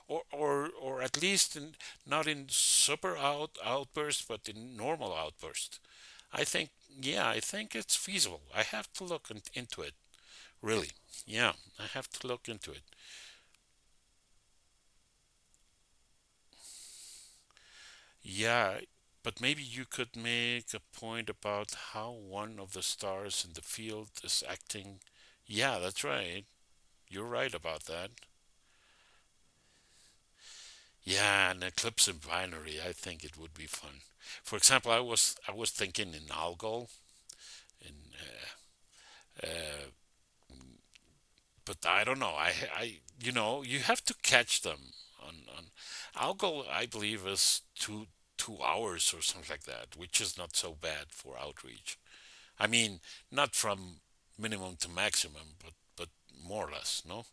Speaker 1: or at least not in super outburst, but in normal outburst. I think, yeah, I think it's feasible. I have to look into it, really. Yeah, I have to look into it. Yeah, but maybe you could make a point about how one of the stars in the field is acting. Yeah, that's right. You're right about that. Yeah, an eclipse in binary. I think it would be fun. For example, I was thinking in algol, in but I don't know. You have to catch them on algol. I believe is 2 hours or something like that, which is not so bad for outreach. I mean, not from minimum to maximum, but more or less, no.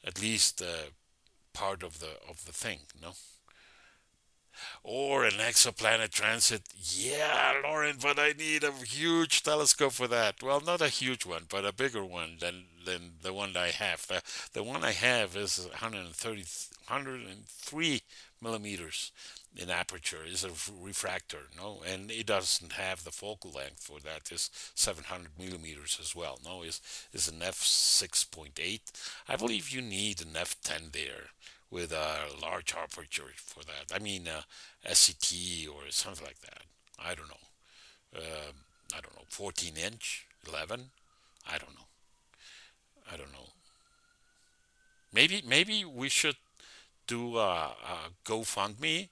Speaker 1: At least part of the thing, no. Or an exoplanet transit. Yeah, Lauren, but I need a huge telescope for that. Well, not a huge one, but a bigger one than the one I have. The one I have is 103 millimeters in aperture. Is a refractor, no, and it doesn't have the focal length for that. Is 700 millimeters as well. No, is an f6.8. I believe you need an f10 there with a large aperture for that. I mean, SCT or something like that. I don't know. I don't know. 14-inch, 11. I don't know. I don't know. Maybe we should do a GoFundMe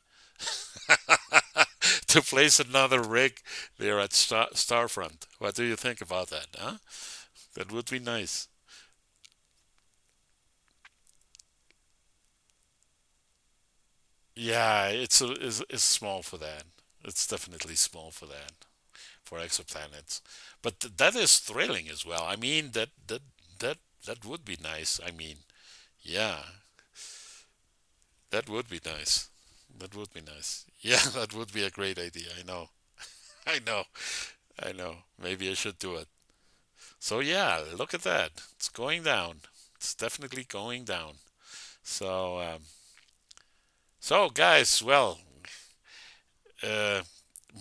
Speaker 1: to place another rig there at Starfront. What do you think about that? Huh? That would be nice. Yeah, it's small for that. It's definitely small for that. For exoplanets. But that is thrilling as well. I mean that that would be nice. I mean, yeah, that would be nice. That would be nice. Yeah, that would be a great idea. I know. I know. I know. Maybe I should do it. So yeah, look at that. It's going down. It's definitely going down. So so guys, well, uh,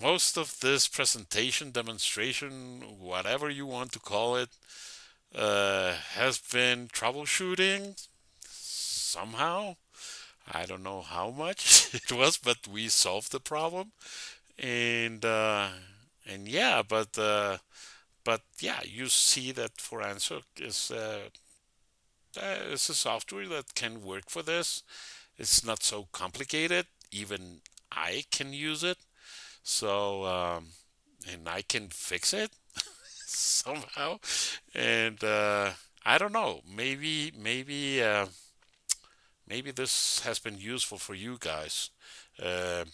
Speaker 1: most of this presentation, demonstration, whatever you want to call it, has been troubleshooting somehow. I don't know how much it was, but we solved the problem, and yeah, but yeah, you see that Phoranso is a software that can work for this. It's not so complicated. Even I can use it, so and I can fix it somehow, and I don't know. Maybe this has been useful for you guys. Uh,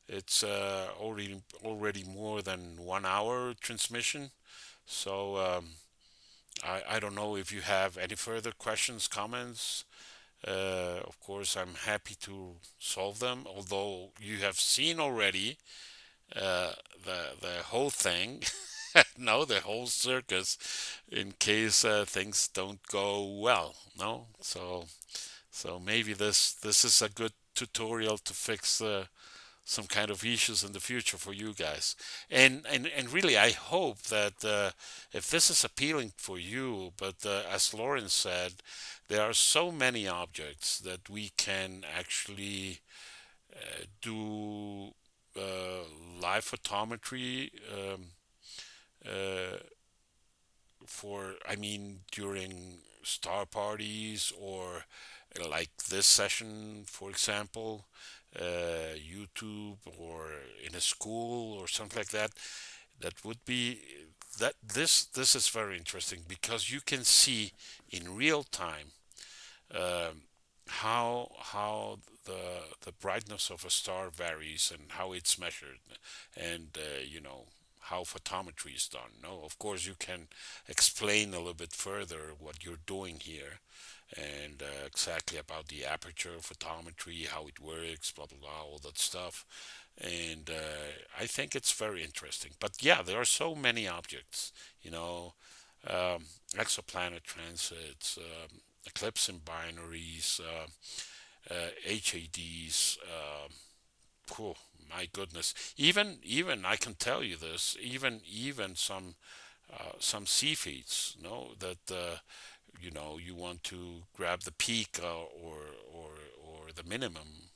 Speaker 1: it's already more than 1 hour transmission. So I don't know if you have any further questions, comments. Of course, I'm happy to solve them. Although you have seen already uh, the whole thing, no, the whole circus, in case things don't go well. No, so maybe this is a good tutorial to fix some kind of issues in the future for you guys. And really, I hope that if this is appealing for you, but as Lauren said, there are so many objects that we can actually do uh, live photometry uh, for, I mean, during star parties or like this session, for example, YouTube or in a school or something like that. That would be that this is very interesting because you can see in real time um, how the brightness of a star varies and how it's measured, and how photometry is done. No, of course you can explain a little bit further what you're doing here, and exactly about the aperture photometry, how it works, blah blah blah, all that stuff. And I think it's very interesting. But yeah, there are so many objects, you know, exoplanet transits, eclipse in binaries, HADs. Phew, my goodness! Even I can tell you this. Even some sea feeds. No, that you want to grab the peak or or the minimum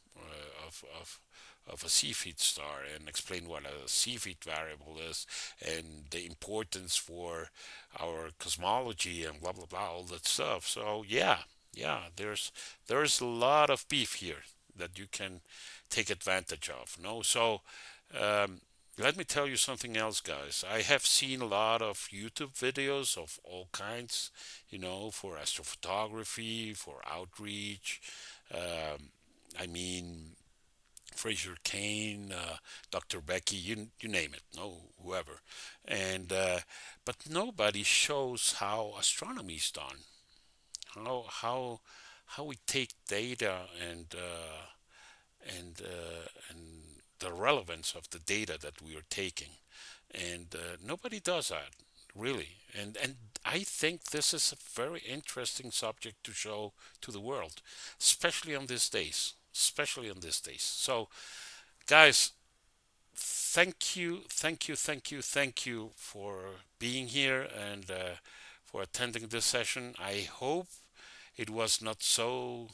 Speaker 1: of of a C-feed star and explain what a C-feed variable is and the importance for our cosmology and blah blah blah, all that stuff. So yeah, there's a lot of beef here that you can take advantage of. No, so um, let me tell you something else, guys. I have seen a lot of YouTube videos of all kinds, for astrophotography, for outreach. Um, I mean, Fraser Kane, Dr. Becky, you name it, no, whoever, and but nobody shows how astronomy is done, how we take data and the relevance of the data that we are taking, and nobody does that really, and I think this is a very interesting subject to show to the world, especially on these days, so guys, thank you for being here and for attending this session. I hope it was not so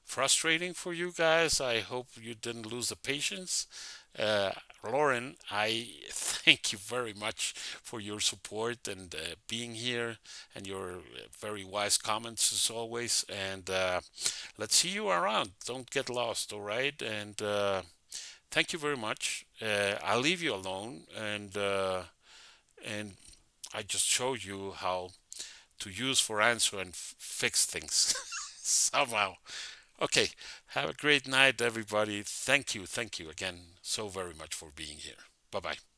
Speaker 1: frustrating for you guys. I hope you didn't lose the patience. Uh, Lauren, I thank you very much for your support and being here and your very wise comments as always. And let's see you around. Don't get lost, all right? And thank you very much. I'll leave you alone, and I just showed you how to use Phoranso and fix things somehow. Okay, have a great night, everybody. Thank you again so very much for being here. Bye bye.